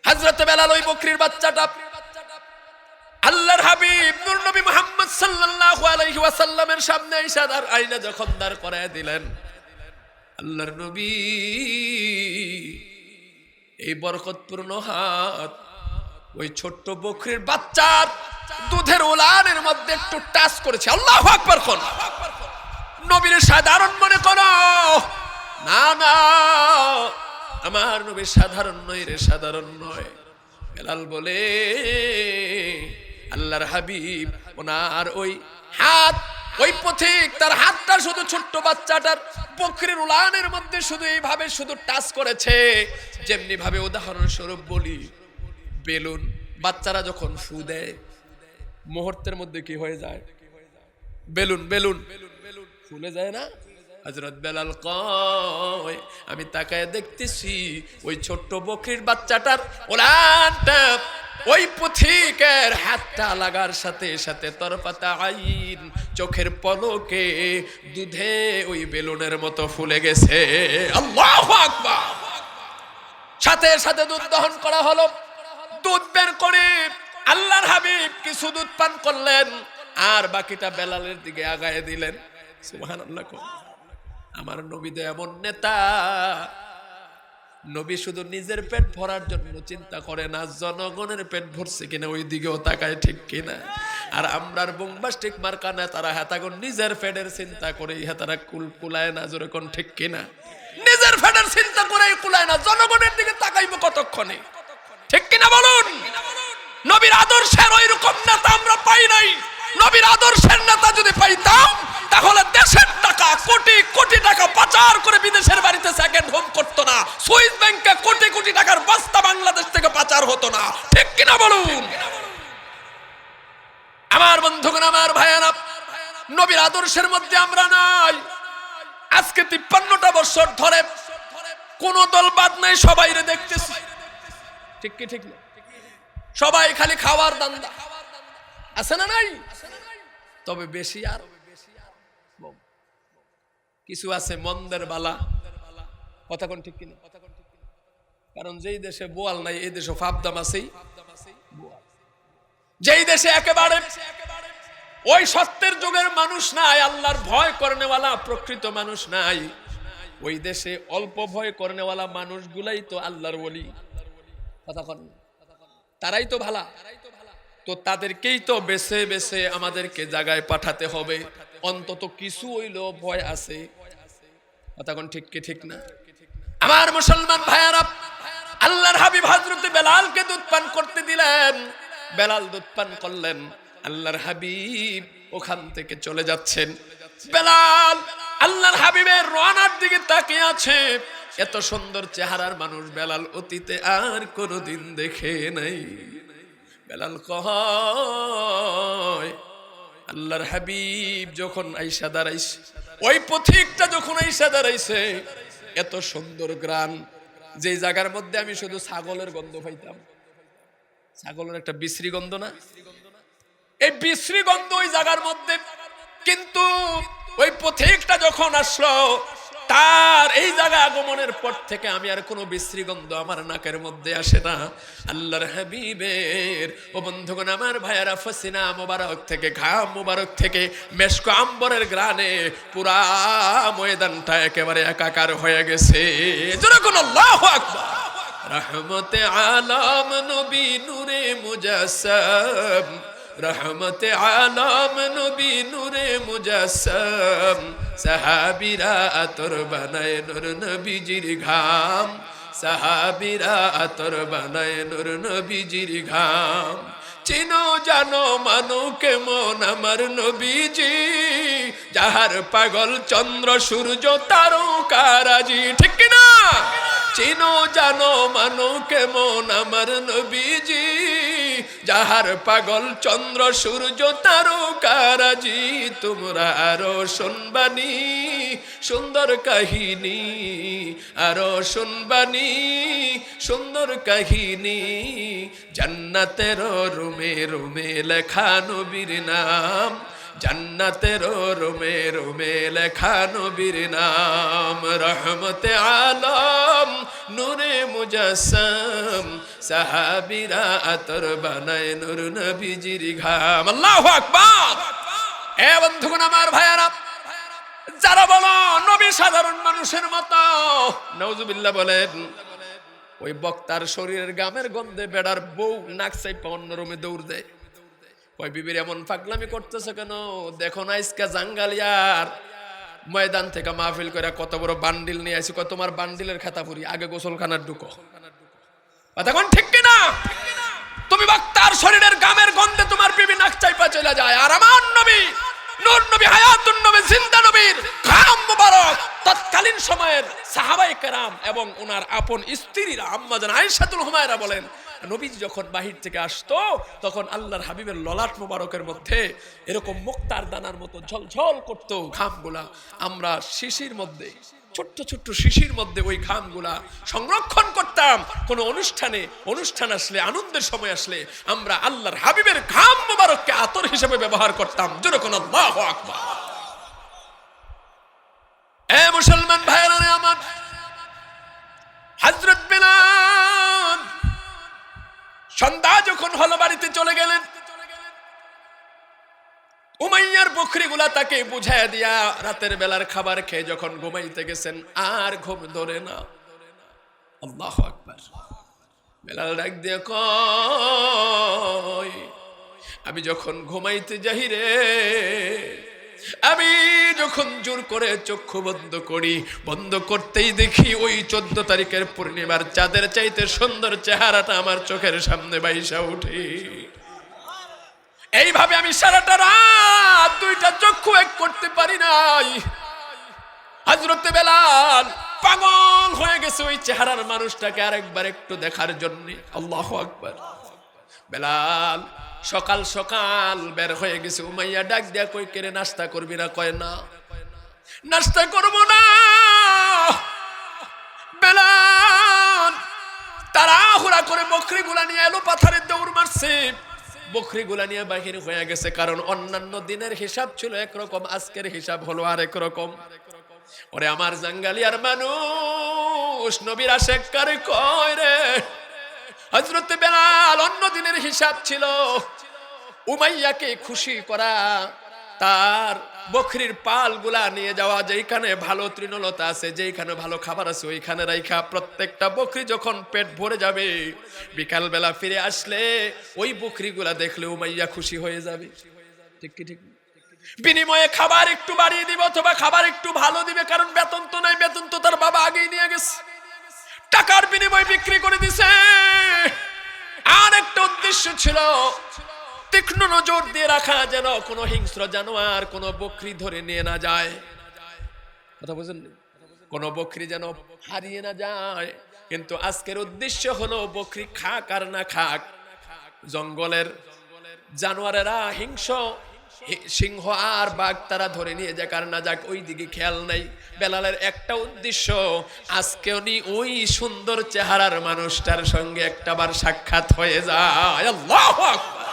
হযরত বেলাল ওই বকরির বাচ্চাটা আল্লাহর হাবিব নূর নবী মুহাম্মদ সাল্লাল্লাহু আলাইহি ওয়াসাল্লামের সামনে ইশারার আয়না যখন দাঁড় করায় দিলেন, আল্লাহর নবী এই বরকতপূর্ণ হাত ওই ছোট্ট বকরির বাচ্চার দুধের উলানের মধ্যে একটু টাচ করেছে। আল্লাহু আকবার কোন নবীর সাধারণ মনে করো না, না আমার নবী সাধারণ নয় রে, সাধারণ নয়। বেলাল বলে, আল্লাহর হাবিব ওনার ওই হাত, ওই পথিক তার হাতটা শুধু ছোট্ট বাচ্চাটার বকরির উলানের মধ্যে শুধু এইভাবে শুধু টাচ করেছে, যেমনি ভাবে উদাহরণস্বরূপ বলি বেলুন বাচ্চারা যখন ফু দেয় মুহূর্তের মধ্যে কি হয়ে যায়? বেলুন বেলুন ফুলে যায় না? হযরত বেলাল কয়, আমি তাকায় দেখতেছি ওই ছোট্ট বকরির বাচ্চাটার উলানটা ওই পথিকের হাতটা লাগার সাথে সাথে তরফাতা আইন, চোখের পলকে দুধে ওই বেলুনের মতো ফুলে গেছে। আল্লাহু আকবার। সাথে সাথে দুধ দহন করা হলো। দুধ বের করে আল্লাহর হাবিব কিছু দুধ পান করলেন, আর বাকিটা বেলালের দিকে আগায় দিলেন। সুবহানাল্লাহ। আমার নবী তো এমন নেতা, নবী শুধু নিজের পেট ভরার জন্য চিন্তা করে না, জনগণের পেট ভরছে কিনা ওই দিকেও তাকায়, ঠিক কিনা? আর আমরার বোমবাস্টিক মার্কা নেতারা হেতাগণ নিজের পেটের চিন্তা করে হেতারা কুলায় না, জোরে কোন ঠিক কিনা? নিজের পেটের চিন্তা করে কুলায় না, জনগণের দিকে তাকাইবো কতক্ষণে, ঠিক কিনা বলুন? নবীর আদর্শের ওই রকম নেতা আমরা পাই নাই। নবীর আদর্শের নেতা যদি পাইতাম তাহলে দেশের টাকা কোটি কোটি টাকা পাচার করে বিদেশের বাড়িতে সেকেন্ড হোম করতো না, সুইস ব্যাংকে কোটি কোটি টাকার বস্তা বাংলাদেশ থেকে পাচার হতো না, ঠিক কিনা বলুন? আমার বন্ধুগণ, আমার ভাইয়েরা, নবীর আদর্শের মধ্যে আমরা নাই। আজকে 53টা বছর ধরে কোন দল বাদ নাই, সবাই রে দেখতেছি, ঠিক কি ঠিক না? সবাই খালি খাওয়ার দান্দা, আছে না নাই? তবে বেশি আর কিছু আছে মন্দের বালা, কথা কোন ঠিক কিনা? কারণ যেই দেশে বোয়াল নাই এই দেশে ফাপদাম আছেই। যেই দেশে একেবারে ওই সত্যের যুগের মানুষ নাই, আল্লাহর ভয় করেনেওয়ালা প্রকৃত মানুষ নাই, ওই দেশে অল্প ভয় করেনেওয়ালা মানুষগুলাই তো আল্লাহর ওলি, কথা কোন? তারাই তো ভালা। তো তাদেরকেই তো বেছে বেছে আমাদেরকে জায়গায় পাঠাতে হবে, অন্তত কিছু হইলেও ভয় আছে, কথা কোন ঠিক কি ঠিক না? আমার মুসলমান ভাইয়ারা, আল্লাহর হাবিব হযরত বেলালকে দুধ পান করতে দিলেন। বেলাল দুধ পান করলেন, আল্লাহর হাবিব ওখান থেকে চলে যাচ্ছেন। বেলাল আল্লাহর হাবিবের রওনার দিকে তাকিয়ে আছে। এত সুন্দর চেহারার মানুষ বেলাল অতীতে আর কোনোদিন দেখে নাই। বেলাল কয়, আল্লাহর হাবিব যখন আইসা দাঁড়াইছে ওই পথিকটা যখন এসে দাঁড়াইছে, এত সুন্দর গ্রান, যে জায়গার মধ্যে আমি শুধু ছাগলের গন্ধ পাইতাম। ছাগলের একটা বিশ্রী গন্ধ না, এই বিশ্রী গন্ধ ওই জায়গার মধ্যে। কিন্তু ওই পথিকটা যখন আসলো, তার এই জায়গা আগমনের পর থেকে আমি আর কোনো বিশ্রী গন্ধ আমার নাকের মধ্যে আসে না। আল্লাহর হাবিবের ও বন্ধুগণ, আমার ভাইয়ারা, ফসিনা মোবারক থেকে, ঘাম মোবারক থেকে মেশক আম্বরের গ্রানে পুরা ময়দানটা একেবারে একাকার হয়ে গেছে। যেরকম আল্লাহু আকবার। রহমতে আলম নবী নূরে মুজাসসাম, রহমতে আলম নবী নূরে মুজাসসাম, সাহাবীরা আতর বানায় নূর নবীজির ঘাম, সাহাবীরা আতর বানায় নূর নবীজির ঘাম। চিনো জানো মানো কেমন আমার নবীজি, যাহার পাগল চন্দ্র সূর্য তারকারাজি। ঠিক কিনা? চিনো জানো মানো কেমন আমার নবীজি, যাহার পাগল চন্দ্র সূর্য তারকারাজি। তোমরা আরো শুনবানি সুন্দর কাহিনী, আরো শুনবানি সুন্দর কাহিনী। জান্নাতের রুমে রুমে লেখা নবীর নাম, জান্নাতের রুমে রুমে লেখা নবীর নাম। রহমতে আলম নূরে মুজাসসাম, সাহাবীরা আতর বানায় নূর নবীজির ঘাম। আল্লাহু আকবার। এ বন্ধুগণ, আমার ভাইয়ারা, যারা বলো নবী সাধারণ মানুষের মতো, নাউজুবিল্লাহ বলেন, ওই বক্তার শরীরের গামের গন্ধে বেড়ার বউ নাক চাইপা অন্য রুমে দৌড় দেয়। ওই বিবির এমন পাগলামি করতেছে কেন? দেখো না ইসকা জাঙ্গালিয়ার ময়দান থেকে মাহফিল করে কত বড় বান্ডিল নিয়ে আসি, কত তোমার বান্ডিলের খাতা পুরি, আগে গোসলখানার ঢুকো। তখন ঠিক কিনা? তুমি বক্তার শরীরের গামের গন্ধে তোমার বিবি নাক চাইপা চলে যায়, আর আমার নবী নূর নবী, হায়াতুন নবী, জিন্দা নবীর ঘাম মুবারক তৎকালীন সময়ের সাহাবায়ে কেরাম এবং ওনার আপন স্ত্রীরা আম্মা জান আয়েশাতুল হুমায়রা বলেন, নবীজি যখন বাহির থেকে আসতো তখন আল্লাহর হাবিবের ললাট মোবারকের মধ্যে এরকম মুক্তার দানার মতো ঝলঝল করতো ঘামগুলা। আমরা শিশির মধ্যে, ছোট্ট ছোট্ট শিশির মধ্যে ওই ঘামগুলা সংরক্ষণ করতাম। কোন অনুষ্ঠান আসলে, আনন্দের সময় আসলে আমরা আল্লাহর হাবিবের ঘাম মোবারককে আতর হিসেবে ব্যবহার করতাম। যেরকম আল্লাহু আকবার। এ মুসলমান ভাইরা আমার, হযরত বিলাল সন্ধ্যা যখন হলো বাড়িতে চলে গেলেন। উমাইয়ার বকরিগুলা তাকে বুঝাইয়া দিয়া রাতের বেলার খাবার খেয়ে যখন ঘুমাইতে গেছেন, আর ঘুম ধরে না। আল্লাহু আকবার। বেলাল ডাক দিয়ে কয়, আমি যখন ঘুমাইতে যাই রে, আমি যখন জোর করে চক্ষু বন্ধ করি, বন্ধ করতেই দেখি ওই 14 তারিখের পূর্ণিমার চাঁদের চাইতে সুন্দর চেহারাটা আমার চোখের সামনে বাইসা উঠে। এইভাবে আমি সারাটা রাত দুইটা চক্ষু এক করতে পারি নাই। হযরত বেলাল পাগল হয়ে গেছে ওই চেহারার মানুষটাকে আরেকবার একটু দেখার জন্য। আল্লাহু আকবার। বেলাল সকাল সকাল বের হয়ে গেছে। উমাইয়া ডাক দিয়া কই, কেরে নাস্তা করবি না? কয় না, নাস্তা করব না। বেলাল তাড়াহুড়া করে বকরিগুলা নিয়ে এলো, পাথারে দৌড় মারছে। বকরিগুলা নিয়ে বাহির হয়ে গেছে, কারণ অন্যান্য দিনের হিসাব ছিল একরকম, আজকের হিসাব হলো আরেক রকম। ওরে আমার জাঙ্গালিয়ার মানুষ, নবীর আশেক কারে কয় রে। হযরত বেলাল অন্য দিনের হিসাব ছিল উমাইয়াকে খুশি করা, তার বকরির পালগুলা নিয়ে যাওয়া, যেখানে ভালো তৃণলতা আছে, যেখানে ভালো খাবার আছে ওইখানে রাইখা প্রত্যেকটা বকরি যখন পেট ভরে যাবে, বিকাল বেলা ফিরে আসলে ওই বকরিগুলা দেখলে উমাইয়া খুশি হয়ে যাবে। ঠিক কি ঠিক? বিনিময়ে খাবার একটু বাড়িয়ে দিবে অথবা খাবার একটু ভালো দিবে, কারণ বেতন তো নাই, বেতন তো তার বাবা আগেই নিয়ে গেছে, টাকার বিনিময়ে বিক্রি করে দিছে। আর একটা উদ্দেশ্য ছিল, তীক্ষ্ণ নজর দিয়ে রাখা, যেন কোনো হিংস্র জানোয়ার কোনো বকরি ধরে নিয়ে না যায়। কথা বুঝেন? কোনো বকরি যেন হারিয়ে না যায়। কিন্তু আজকের উদ্দেশ্য হলো বকরি খাক আর না খাক, জঙ্গলের জানোয়ারেরা হিংস্র সিংহ আর বাঘ তারা ধরে নিয়ে যাক আর না যাক ওই দিকে খেয়াল নাই। বেলালের একটা উদ্দেশ্য, আজকে উনি ওই সুন্দর চেহারার মানুষটার সঙ্গে একটাবার সাক্ষাৎ হয়ে যায়। আল্লাহু আকবার।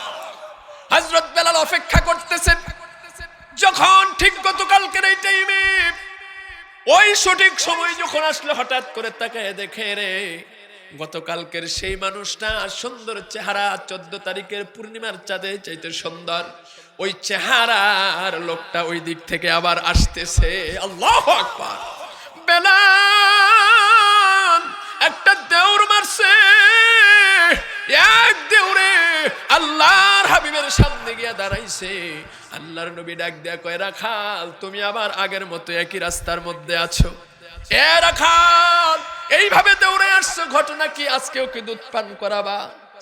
হযরত বেলাল অপেক্ষা করতেছেন, যখন ঠিক গতকালকের এই টাইমে ওই সঠিক সময় যখন আসলে হঠাৎ করে তাকায় দেখে রে গতকালকের সেই মানুষটা সুন্দর চেহারা 14 তারিখের পূর্ণিমার চাঁদে চাইতে সুন্দর ওই চেহারার লোকটা ওই দিক থেকে আবার আসতেছে। আল্লাহু আকবার। বেলাল একটা দেউর মারছে, এক দেউরে আল্লাহর হাবিবের সামনে গিয়া দাঁড়াইছে। আল্লাহর নবী ডাক দেয়া কয়, রাখাল তুমি আবার আগের মতো একই রাস্তার মধ্যে আছো? এ রাখাল এইভাবে দৌড়ে আসছো, ঘটনা কি? আজকেও কি দুধ পান করাবা?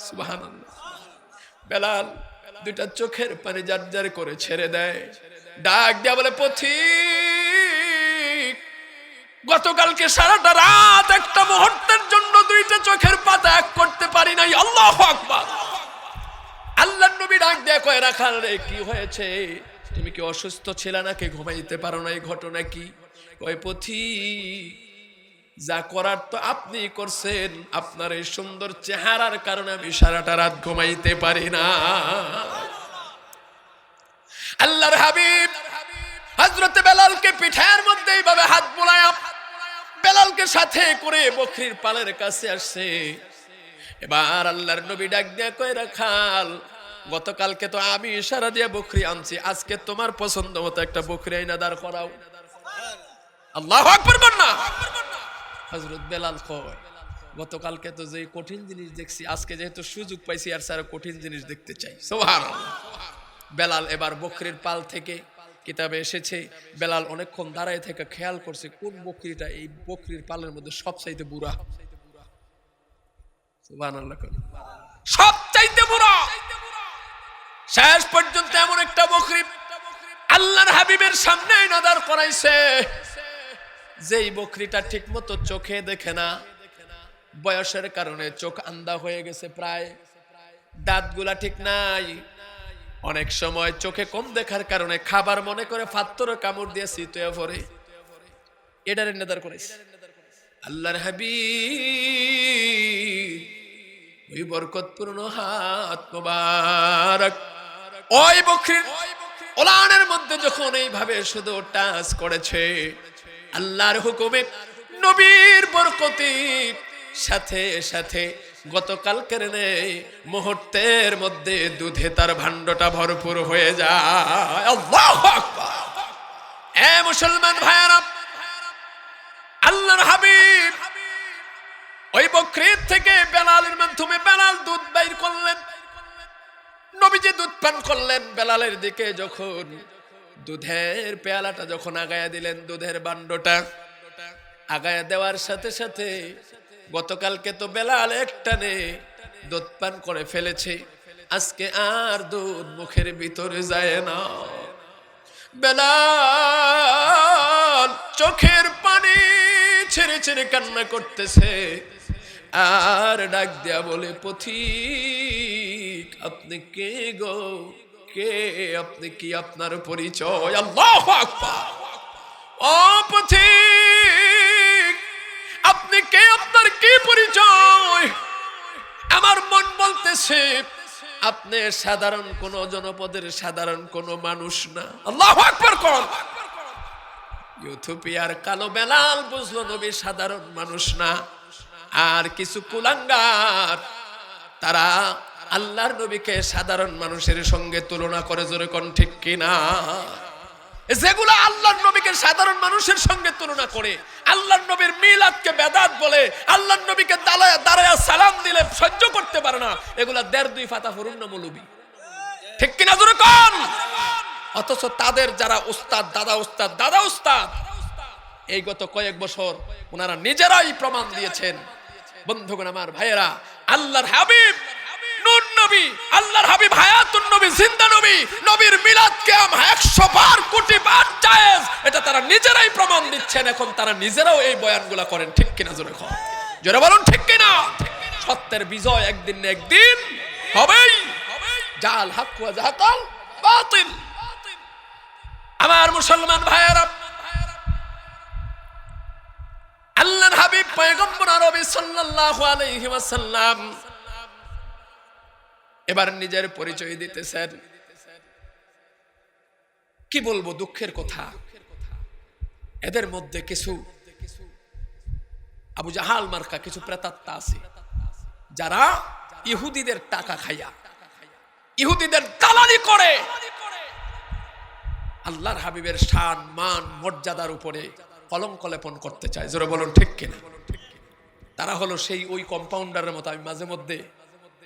সুবহানাল্লাহ। বেলাল দুইটা চোখের পানি জার জার করে ছেড়ে দেয়, ডাক দেয়া বলে, পথিক গতকালকে সারাটা রাত একটা মুহূর্তের জন্য দুইটা চোখের পাতা এক করতে পারি নাই। আল্লাহু আকবার। আল্লাহর নবী ডাক দেয়া কয়, রাখাল রে কি হয়েছে? তুমি কি অসুস্থ ছিলে নাকি ঘুমাইতে পারো না? এই ঘটনা কি? কয়, পথিক যা করার তো আপনি করছেন, আপনার এই সুন্দর চেহারার কারণে আমি সারাটা রাত ঘুমাইতে পারি না। আল্লাহর হাবিব হযরত বেলালকে পিঠের মধ্যে এইভাবে হাত বুলায়া বেলালকে সাথে করে বকরির পালের কাছে আসছে। এবার আল্লাহর নবী ডাক দিয়া কয়, রাখাল গতকালকে তো আমি ইশারা দিয়ে বকরি আনছি, আজকে তোমার পছন্দ মতো একটা বকরি আইনা দাঁড় করাও। আল্লাহু আকবার বলনা। হযরত বেলাল কয়, গতকালকে তো যে কঠিন জিনিস দেখছি, আজকে যেহেতু সুযোগ পাইছি আর স্যার কঠিন জিনিস দেখতে চাই। সুবহানাল্লাহ। বেলাল এবার বকরির পাল থেকে, কিতাবে এসেছে বেলাল অনেকক্ষণ দাঁড়ায় থেকে খেয়াল করছে কোন বকরিটা এই বকরির পালের মধ্যে সবচাইতে বুড়া। সুবহানাল্লাহ। সবচাইতে বুড়া। শেষ পর্যন্ত এমন একটা বকরি আল্লাহর হাবিবের সামনে নাদার করাইছে, যেই বকরিটা ঠিক মতো চোখে দেখে না, বয়সের কারণে চোখ আন্ধা হয়ে গেছে, প্রায় দাঁতগুলা ঠিক নাই, অনেক সময় চোখে কম দেখার কারণে খাবার মনে করে ফাত্তর কামড় দিয়ে চিতয়ে পড়ে, এটারে নাদার করাইছে আল্লাহর হাবিব। ওই বরকতপূর্ণ হাত মোবারক ওই বকরির ওলানের মধ্যে যখন এইভাবে শুধু টাচ করেছে, আল্লাহর হুকুমে নবীর বরকতে সাথে সাথে গতকালকের নেই মুহূর্তের মধ্যে দুধে তার ভান্ডটা ভরপুর হয়ে যায়। আল্লাহু আকবার। এ মুসলমান ভাইরা, আল্লাহর হাবিব ওই বকরির থেকে বেলালের মাধ্যমে বেলাল দুধ বাইর করলেন, নবীজি দুধ পান করলেন। বেলালের দিকে যখন দুধের পেয়ালাটা যখন আগায়া দিলেন, দুধের ভান্ডটা আগায়া দেওয়ার সাথে সাথে গতকালকে তো বেলাল একটানে দুধ পান করে ফেলেছে, আজকে আর দুধ মুখের ভিতরে যায় না। বেলাল চোখের পানি ছেড়ে ছেড়ে কান্না করতেছে আর ডাক দেয়া বলে, পথিক আপনি কে গো? কে আপনি? কি আপনার পরিচয়? আল্লাহু আকবার। ও পথিক আপনি কে? আপনার কি পরিচয়? আমার মন বলতেছে আপনি সাধারণ কোন জনপদের সাধারণ কোন মানুষ না। আল্লাহু আকবার কোন ইথিওপিয়ার কালো বেলাল বুঝলো নবী সাধারণ মানুষ না, আর কিছু কুলাঙ্গার তারা আল্লাহর নবীকে সাধারণ মানুষের সঙ্গে তুলনা করে, জোরে কোন ঠিক কিনা? যেগুলো আল্লাহর নবীকে সাধারণ মানুষের সঙ্গে তুলনা করে, আল্লাহর নবীর মিলাদকে বেদাত বলে, আল্লাহর নবীকে দাঁড়ায়া সালাম দিলে সহ্য করতে পারে না, এগুলা 1.5-2 ফাতা ফুরুন মৌলবী, ঠিক কিনা জোরে কোন? অথচ তাদের যারা উস্তাদ, দাদা উস্তাদ, এই গত কয়েক বছর ওনারা নিজেরাই প্রমাণ দিয়েছেন। বন্ধুগণ আমার ভাইয়েরা, আল্লাহর হাবিব নূর নবী, আল্লাহর হাবিব হায়াতুন নবী, জিন্দা নবী, নবীর মিলাদকে 100 বার কোটি বার জায়েজ, এটা তারা নিজেরাই প্রমাণ দিচ্ছেন। এখন তারা নিজেরাও এই বয়ানগুলা করেন, ঠিক কিনা জোরে কোন? জোরে বলুন ঠিক কিনা? সত্যের বিজয় একদিন না একদিন হবেই। জাল হক ওয়া জাহাকাল বাতিল, আমার মুসলমান ভাইয়েরা, আল্লাহর হাবিব পয়গম্বর আরবি সাল্লাল্লাহু আলাইহি ওয়াসাল্লাম এবার নিজের পরিচয় দিতেছেন। কি বলবো, দুঃখের কথা, এদের মধ্যে কিছু আবু জাহাল মার্কা কিছু প্রেতাত্মা আছে, যারা ইহুদিদের টাকা খাইয়া, ইহুদিদের দালালি করে আল্লাহর হাবিবের শান মান মর্যাদার উপরে কলঙ্ক লেপন করতে চায়। জোরে বলুন ঠিক কিনা? তারা হলো সেই ওই কম্পাউন্ডারের মতো। আমি মাঝে মধ্যে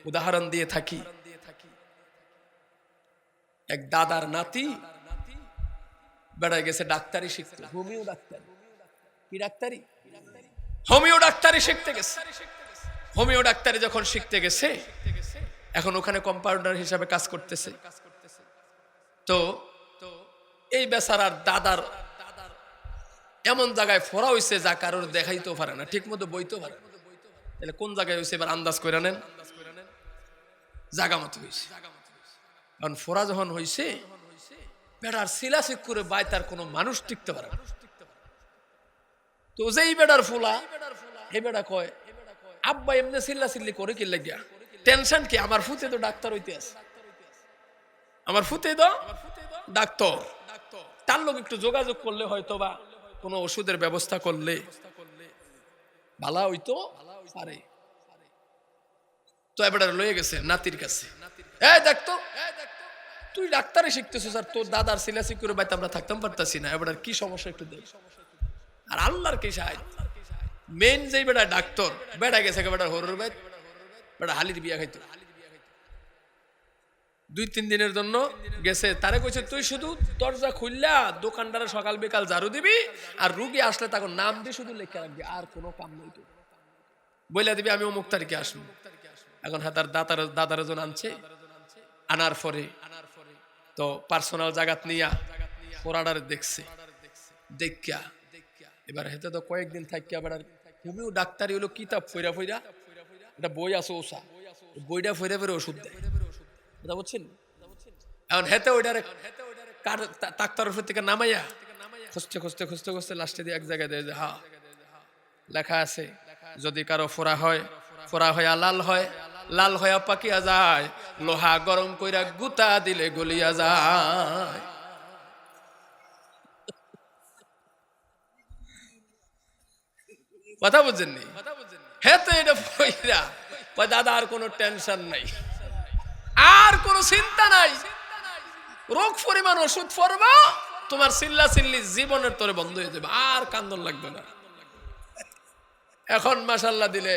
উদাহরণ দিয়ে থাকি। এক দাদার নাতি বেড়ায় গেছে ডাক্তারি শিখতে, হোমিও ডাক্তারি। কি ডাক্তারি? হোমিও ডাক্তারি শিখতে গেছে। হোমিও ডাক্তারি যখন শিখতে গেছে, এখন ওখানে কম্পাউন্ডার হিসাবে কাজ করতেছে। তো এই বেচারার দাদার এমন জায়গায় ফোড়া হইছে যা কারোর দেখাইতেও পারে না, ঠিক মতো বইতেও পারে না। তাহলে কোন জায়গায় হইছে এবার আন্দাজ করে নেন। জায়গা মতো হইছে। কারণ ফোড়া যখন হইছে, বেড়ার সিলাসিক করে বাই তার কোনো মানুষ টিকতে পারে না। তো যেই বেড়ার ফুলা, এই বেড়া কয়, আব্বা এমনি চিল্লা চিল্লি করে কি লাগিয়া, টেনশন কি? আমার ফুতে তো ডাক্তার হইতে আছে, আমার ফুতে তো ডাক্তার, তার লোক একটু যোগাযোগ করলে হয়তো বা কোনো ওষুধের ব্যবস্থা করলে ভালো হইতো পারে। তো এবার লয়ে গেছে নাতির কাছে, এই দেখতো তুই ডাক্তারে শিখতেছিস আর তোর দাদার সিলাসি করে বাইতে আমরা থাকতাম পারতাছি না, এবার কি সমস্যা একটু দেখ। আর আল্লাহর কি সাহায্য, মেন যেই বেটা ডাক্তার, বেড়া গেছে বেটা হরুর বাইত, বেটা হালির বিয়া খাইতো। 2-3 দিনের জন্য গেছে, তারে কইছে তুই শুধু দরজা খুললা দোকানদারে সকাল বিকাল ঝাড়ু দিবি, আর রুগী আসলে তাকে নাম দিয়ে শুধু লেখা রাখবি, আর কোনো কাম নেই। তো বইলা দিবি আমি অমুক তারিখে আসবো। এখন হ্যাঁ তার দাদার জন আনছে, আনার পরে তো পার্সোনাল জায়গাত নিয়া পোড়াডারে দেখছে, দেখা এবার হেতে তো কয়েকদিন থাকিয়া বেড়ার তুমিও ডাক্তারি হলো কিতাব ফইরা ফইরা, এটা বই আছে ওষা, বইটা ফইরা ফিরে ওষুধ দেয়, কথা বুঝছেন? এখন হেতে ওইটারে ডাক্তার উপর থেকে নামাইয়া খুঁজতে খুঁজতে খুঁজতে খুঁজতে লাস্টে দিয়ে এক জায়গায় দেয় যে হ্যাঁ লেখা আছে, যদি কারো ফোড়া হয়, ফোড়া হইয়া লাল হয়, লাল হইয়া পাকিয়া যায়, লোহা গরম কইরা গুতা দিলে গলিয়া যায়। কথা বুঝছেননি? হ্যাঁ তো এটা পয়রা দাদা আর কোনো টেনশন নাই, আর কোনো চিন্তা নাই, রোগ পরিমাণ ওষুধ পড়বা, তোমার চিল্লা চিল্লি জীবনের তরে বন্ধ হয়ে যাবে, আর কান্দন লাগবে না। এখন মাশাআল্লাহ দিলে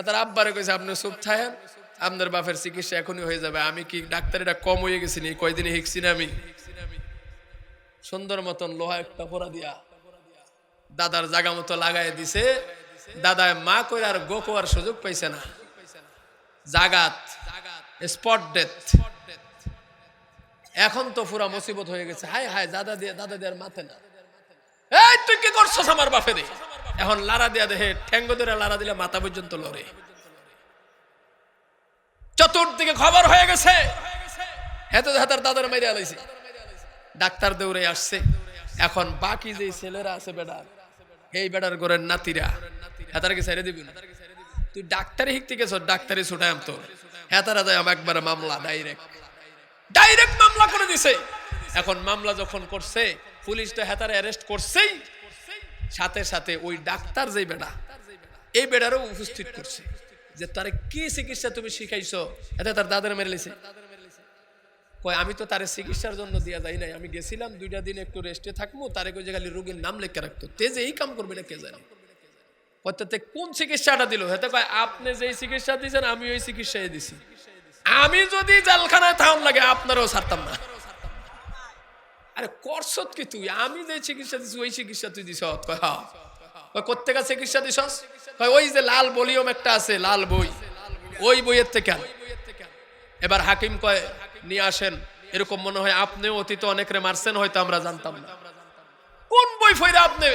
তার আব্বারে কইছে আপনি চুপ থাকেন, আপনার বাপের চিকিৎসা এখনই হয়ে যাবে। আমি কি ডাক্তারিটা কম হয়ে গেছি নি? কয়দিনে শিখছি না আমি। সুন্দর মতন লোহা একটা ফোড়া দিয়া দাদার জায়গা মতো লাগাই দিছে। দাদায় মা কইরা আর গো কোয়ার সুযোগ পাইছে না, জাগাত স্পট ডেথ। এখন তো পুরা মুসিবত হয়ে গেছে, হায় হায় দাদা দিয়ে মাথে না, এই তুই কি করছস আমার বাপে রে। এখন লারা দিয়া দেহে ঠ্যাঙ্গ ধরে লারা দিলে মাথা পর্যন্ত লড়ে। চতুর্দিকে খবর হয়ে গেছে, হেতে হাতার দাদার মেরে আলাইছে, ডাক্তার দৌড়ে আসছে। এখন বাকি যে ছেলেরা আছে বেড়ার, এই বেড়ার ঘরের নাতিরা হেতারকে ছেড়ে দিবি না, তুই ডাক্তারি শিখতে গেছ, ডাক্তারি ছুটাম তো হেতারা যায় একবার মামলা ডাইরেক্ট মামলা করে দিছে। এখন মামলা যখন করছে, পুলিশ তো হেতারে অ্যারেস্ট করছেই, সাথে সাথে ওই ডাক্তার যে বেড়া, এই বেড়ারও উপস্থিত করছে যে তারে কি চিকিৎসা তুমি শিখাইছো। এতে তার দাদার মেরে লেছে, কয় আমি তো তারে চিকিৎসার জন্য দিয়া যাই নাই, আমি গেছিলাম 2টা দিন একটু রেস্টে থাকবো, তারে কই যে খালি রোগীর নাম লেখা রাখতো, তে যে এই কাম করবে না কে জানে। কোন চিকিৎসাটা দিল? হেতে কয় আপনি যেই চিকিৎসা দিয়েছেন আমি ওই চিকিৎসাই দিছি, আমি যদি জেলখানায় থাউন লাগে আপনারও ছাড়তাম না। আরে করছত কি তুই? আমি যে চিকিৎসা দিছি ওই চিকিৎসা তুই দিছ? কয় হ্যাঁ। কয় কোত্থেকে চিকিৎসা দিছস? কয় ওই যে লাল ভলিউম একটা আছে, লাল বই, ওই বইয়ের থেকে। এবার হাকিম কয় নিয়ে আসেন, এরকম মনে হয় আপনিও অতীতে অনেকরে মারছেন, হয়তো আমরা জানতাম না। কোন বই ফইরা আপনি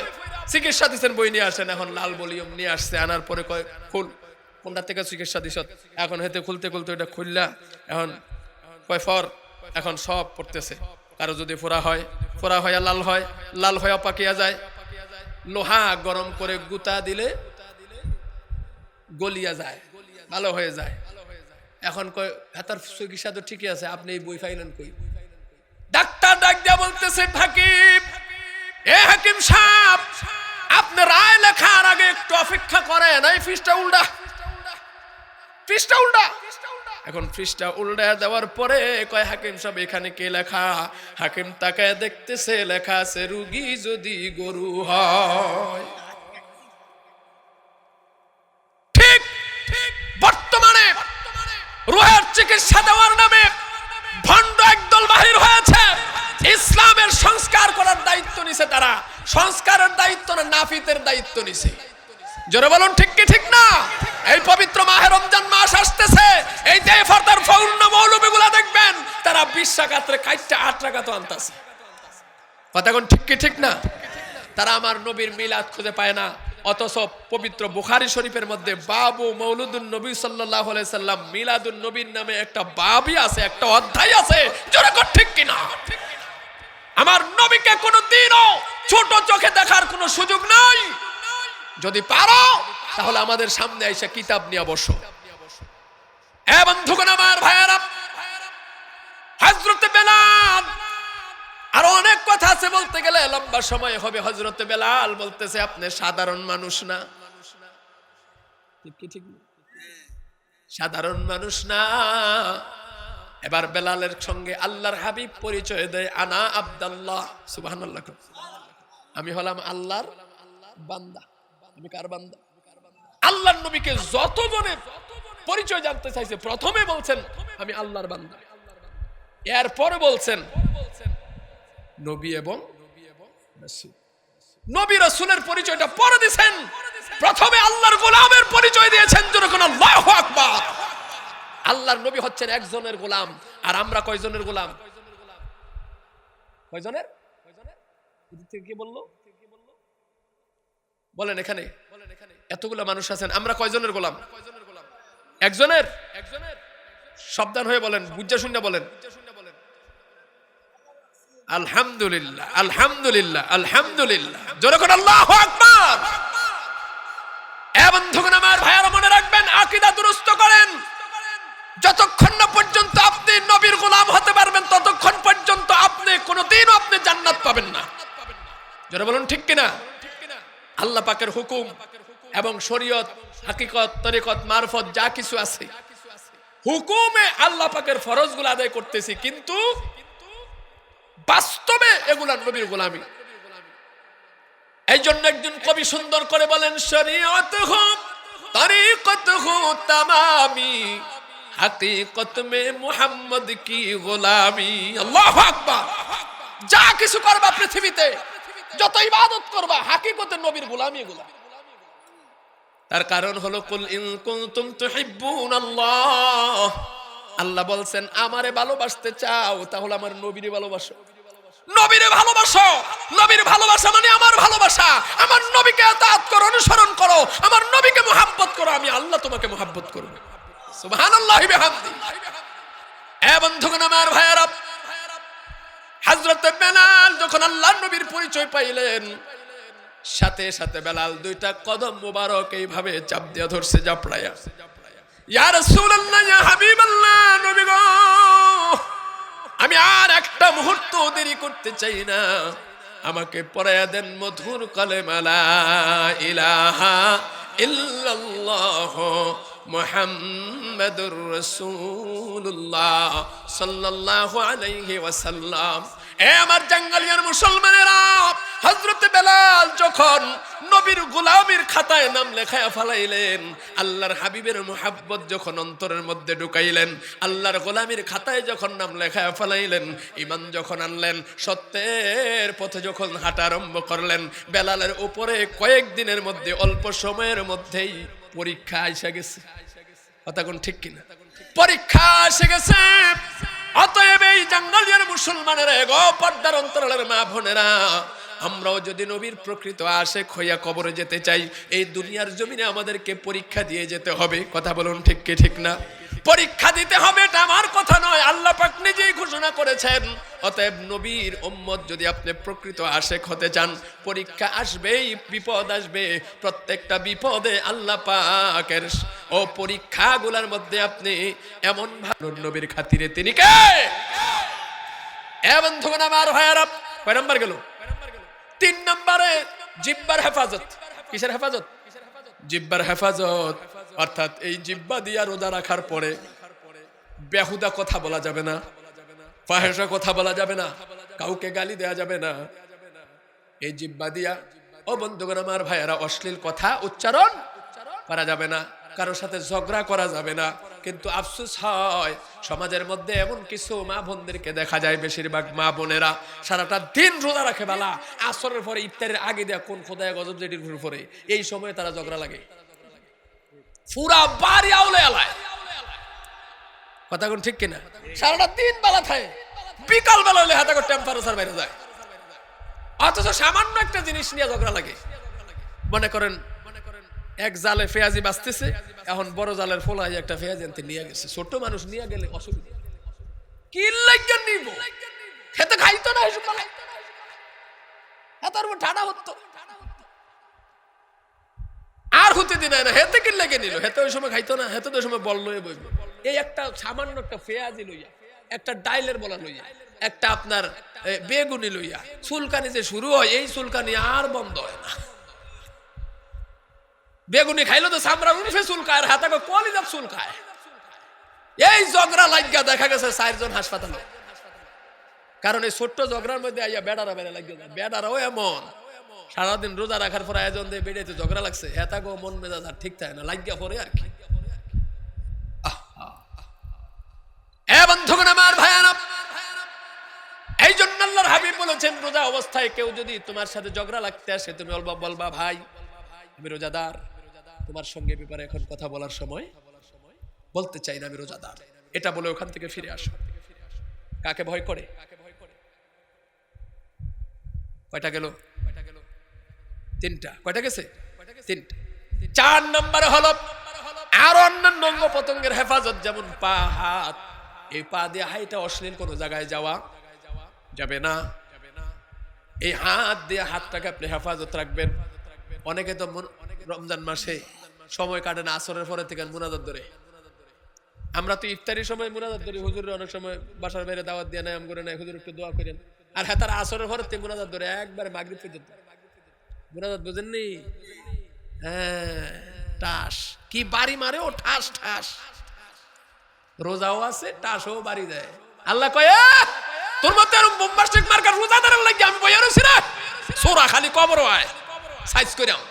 চিকিৎসা দিচ্ছেন? বই নিয়ে আসেন। এখন লাল ভলিউম নিয়ে আসছে, আনার পরে কয় খুল, কোনটা থেকে চিকিৎসা দিছ? এখন হেতে খুলতে খুলতে ওইটা খুললা, এখন কয় ফর, এখন সব পড়তেছে। কারো যদি ফোড়া হয় ফোড়া হয়ে লাল হয়, লাল হয়ে পাকিয়া যায়। লোহা গরম করে গুতা দিলে গলিয়া যায়, ভালো হয়ে যায়। এখন কই হাতার চিকিৎসা তো ঠিকই আছে, আপনি এই বই ফাইলেন কই? ডাক্তার ডাক দিয়া বলতেছে, হাকিম, এ হাকিম সাহেব, আপনি রায় লেখার আগে একটু অপেক্ষা করেন, এই পৃষ্ঠা উল্টা, পৃষ্ঠা উল্টা। এখন পৃষ্ঠা উল্টা দেওয়ার পরে কয়, হাকিম সাহেব এখানে কি লেখা? হাকিম তাকায় দেখতেছে, লেখা আছে রোগী যদি গরু হয়। ঠিক বর্তমানে রোহের চিকিৎসা দেওয়ার নামে ভণ্ড একদল বাহির হয়েছে। ইসলামের সংস্কার করার দায়িত্ব নিছে তারা, সংস্কারের দায়িত্ব না, নাফিতের দায়িত্ব নিছে। জোরে বলুন ঠিক কি ঠিক না? এই পবিত্র মাহে রমজান মাস আসতেছে, এই যে ফরদার ফৌন্ন মৌলবীগুলা দেখবেন তারা 20 রাকাতে কাইটা 8 রাকাত আনতাছে। কথা কোন ঠিক কি ঠিক না? তারা আমার নবীর মিলাদ খুঁজে পায় না, অথচ পবিত্র বুখারী শরীফের মধ্যে বাবু মৌলুদুন নবী সাল্লাল্লাহু আলাইহি সাল্লাম, মিলাদুন নবীর নামে একটা বাবই আছে, একটা অধ্যায় আছে। জোরে কোন ঠিক কি না? আমার নবীকে কোনদিনও ছোট চোখে দেখার কোনো সুযোগ নাই। যদি পারো তাহলে আমাদের সামনে এসে কিতাব নিয়ে বসো। এ বন্ধুগণ, আমার ভাইয়েরা, হযরত বেলাল, আর অনেক কথা আছে, বলতে গেলে লম্বা সময় হবে। হযরত বেলাল বলতেছে, আপনি সাধারণ মানুষ না। ঠিক কি ঠিক না? সাধারণ মানুষ না। এবার বেলালের সঙ্গে আল্লাহর হাবিব পরিচয় দেয়, আনা আব্দুল্লাহ। সুবহানাল্লাহ। আমি হলাম আল্লাহর বান্দা। আমি কার বান্দা? আল্লাহর নবীকে যতজনে পরিচয় জানতে চাইছে, প্রথমে বলছেন আমি আল্লাহর বান্দা, এরপরে বলছেন নবী এবং রাসূল। নবী রাসূলের পরিচয়টা পরে দিয়েছেন, প্রথমে আল্লাহর গোলামের পরিচয় দিয়েছেন। যখন আল্লাহু আকবার। আল্লাহর নবী হচ্ছেন একজনের গোলাম, আর আমরা কয়জনের গোলাম? কয়জনের? কি বললো বলেন? এখানে এতগুলো মানুষ আছেন, আমরা কয়জনের গোলাম? একজনের। সাবধান হয়ে বলেন, বুঝা শুনে বলেন। আলহামদুলিল্লাহ, আলহামদুলিল্লাহ, আলহামদুলিল্লাহ। জোরে করে আল্লাহু আকবার। এ বন্ধুগণ, আমার ভাইয়েরা, মনে রাখবেন, আকীদা দুরুস্ত করেন। যতক্ষণ না পর্যন্ত আপনি নবীর গোলাম হতে পারবেন, ততক্ষণ পর্যন্ত আপনি কোনোদিনও আপনি জান্নাত পাবেন না। যারা বলুন ঠিক কিনা? আল্লাহ পাকের হুকুম এবং শরীয়ত, হাকিকত, তরিকত, মারফত যা কিছু আছে, হুকুমে আল্লাহ পাকের ফরজগুলো আদায় করতেছি, কিন্তু বাস্তবে এগুলা নবীর গোলামি। এই জন্য একজন কবি সুন্দর করে বলেন, শরীয়তহু তরিকতহু তামামি, হাকিকত মে মুহাম্মদ কি গোলামি। আল্লাহু আকবার। যা কিছু করবা পৃথিবীতে, যত ইবাদত করবা, হাকিকতে নবীর গোলামি এগুলা। তার কারণ হলো, কুল ইন কুনতুম তুহিব্বুনাল্লাহ, আল্লাহ বলছেন আমারে ভালোবাসতে চাও তাহলে আমার নবীরে ভালোবাসো। নবীরে ভালোবাসো। নবীর ভালোবাসা মানে আমার ভালোবাসা। আমার নবীকে আতাত করো, অনুসরণ করো, আমার নবীকে মুহাব্বত করো, আমি আল্লাহ তোমাকে মুহাব্বত করব। সুবহানাল্লাহি বিহামদি। এ বন্ধুগণ, আমার ভাইয়েরা, হযরত বেলাল যখন আল্লাহর নবীর পরিচয় পাইলেন, সাথে সাথে বেলাল দুইটা কদম মুবারক এইভাবে চাপ দিয়ে ধরছে, জাপড়ায়া, ইয়া রাসূলুল্লাহ, ইয়া হাবিবাল্লাহ, নবী গো, আমি আর একটা মুহূর্ত দেরি করতে চাই না, আমাকে পড়ায়া দেন মধুর কালেমা লা ইলাহা ইল্লাল্লাহ মুহাম্মাদুর রাসূলুল্লাহ সাল্লাল্লাহু আলাইহি ওয়াসাল্লাম। এ আমার জাঙ্গালিয়ার মুসলমানেরা, হযরত বেলাল যখন নবীর গোলামির খাতায় নাম লেখায়া ফেলাইলেন, আল্লাহর হাবিবের মুহাব্বত যখন অন্তরের মধ্যে ঢুকাইলেন, আল্লাহর গোলামির খাতায় যখন নাম লেখায়া ফেলাইলেন, ঈমান যখন আনলেন, সত্যের পথে যখন হাঁটা আরম্ভ করলেন, বেলালের উপরে কয়েকদিনের মধ্যে, অল্প সময়ের মধ্যেই পরীক্ষা এসে গেছে। কথা কোন ঠিক কিনা? পরীক্ষা এসে গেছে। অতএব এই জাঙ্গালিয়ার মুসলমানেরা, গো পর্দার অন্তরালের মা বোনেরা, আমরাও যদি নবীর প্রকৃত আশিক হইয়া কবরে যেতে চাই, এই দুনিয়ার জমিনে আমাদেরকে পরীক্ষা দিয়ে যেতে হবে। কথা বলুন ঠিক কি ঠিক না? পরীক্ষা দিতে হবে এটা আমার কথা নয়, আল্লাহ পাক নিজেই ঘোষণা করেছেন। অতএব নবীর উম্মত যদি আপনি প্রকৃত আশেক হতে চান, পরীক্ষা আসবেই, বিপদ আসবে। প্রত্যেকটা বিপদে আল্লাহ পাকের ও পরীক্ষাগুলোর মধ্যে আপনি এমন ভালো নবীর খাতিরে তিনি কে? এ বন্ধুগণ আমার ভাইয়েরা, কয় নাম্বার গেল? 3 নম্বরে জিহ্বার হেফাজত। কিসের হেফাজত? জিহ্বার হেফাজত। অর্থাৎ এই জিহ্বা দিয়া রোজা রাখার পরে বেহুদা কথা বলা যাবে না, ফাহেসা কথা বলা যাবে না, কাউকে গালি দেয়া যাবে না। এই জিহ্বা দিয়া, ও বন্ধুগণ আমার ভাইয়েরা, অশ্লীল কথা উচ্চারণ করা যাবে না, কারোর সাথে ঝগড়া করা যাবে না। কিন্তু আফসোস হয় সমাজের মধ্যে এমন কিছু মা বোনদেরকে দেখা যায়, বেশিরভাগ মা বোনেরা সারাটা দিন রোজা রাখে, বেলা আসরের পরে ইফতারের আগে দেয়া কোন খোদায় গজব যেটির পরে এই সময় তারা ঝগড়া লাগে, পুরা বাড়ি আউলে আলায়। কথা কোন ঠিক কিনা? সারাটা দিন বেলা থাকে, বিকাল বেলা হলে হাতে করে টেম্পারেচার বাইরে যায়, অথচ সামান্য একটা জিনিস নিয়ে ঝগড়া লাগে। মনে করেন এক জালে পেঁয়াজি বাঁচতেছে, এখন বড় জালের ফোলাই একটা পেঁয়াজি আনতে নিয়ে গেছে, ছোট মানুষ নিয়ে গেলে অসুবিধা কি লাগে নিব, খেতে খাইতো না, এসব হাতার উপর ঠাডা হতো আর হতে দিন না, হেতে কি লাগে নিল, হেতে ওই সময় খাইতো না, হেতে তো ওই সময় বললো বইব। এই একটা সামান্য একটা পেঁয়াজি লইয়া, একটা ডাইলের বলা লইয়া, একটা আপনার বেগুনি লইয়া চুলকানি যে শুরু হয়, এই চুলকানি আর বন্ধ হয় না। বেগুনি খাইলো তো সামরা উঠে চুলকায়, আর হাতে কলিজার চুলকায়। এই ঝগড়া লাগিয়া দেখা গেছে 4 জন হাসপাতালে, কারণ এই ছোট্ট ঝগড়ার মধ্যে আইয়া বেড়ারা বেড়ে লাগিয়ে যায়। বেড়ারাও এমন সারাদিন রোজা রাখার পর আয়োজন দিয়ে বেড়েতে ঝগড়া লাগছে, হেতাগো মন মেজাজ আর ঠিক থাকে না, লাগিয়া পরে আর কি। বন্ধুগণ আমার ভাইয়ারা, এই জন্য আল্লাহর হাবিব বলেছেন, রোজা অবস্থায় কেউ যদি তোমার সাথে ঝগড়া লাগতে আসে, তুমি বলবা, ভাই আমি রোজাদার, তোমার সঙ্গে ব্যাপারে এখন কথা বলার সময় বলতে চাই না, আমি রোজাদার, এটা বলে ওখান থেকে ফিরে আসো। কাকে ভয় করে? কয়টা গেল? 3টা। কয়টা গেছে? 3টা। 4 নম্বরে হলো আর অন্যান্য অঙ্গ প্রত্যঙ্গের হেফাজত, যেমন পা, হাত। এই পা দিয়ে হাইটা অশ্লীল কোনো জায়গায় যাওয়া যাবে না। এই হাত দিয়ে হাতটাকে আপনি হেফাজত রাখবেন। অনেকে তো রমজান মাসে সময় কাটে না, আসরের পরে থেকে মুনাজাত ধরে। আমরা তো ইফতারির সময় মুনাজাত ধরি, হুজুরের অনেক সময় বাসার বাইরে দাওয়াত দিয়ে নেয়, করে নেয়, হুজুর একটু দোয়া করেন। আর হ্যাঁ, তারা আসরের পরে থেকে মুনাজাত ধরে একবারে মাগরিব পর্যন্ত মুনাজাত, বুঝেননি? হ্যাঁ, টাস কি বাড়ি মারে ও, ঠাস ঠাস। রোজাও আছে, টাসও বাড়ি দেয়। আল্লাহ কয়, তোর মধ্যে এরকম বোম্বাস্টিক মার্কার রোজাদারের লাগি আমি বইয়া রইছি না, সোরা খালি কবর হয় সাইজ কইরাও।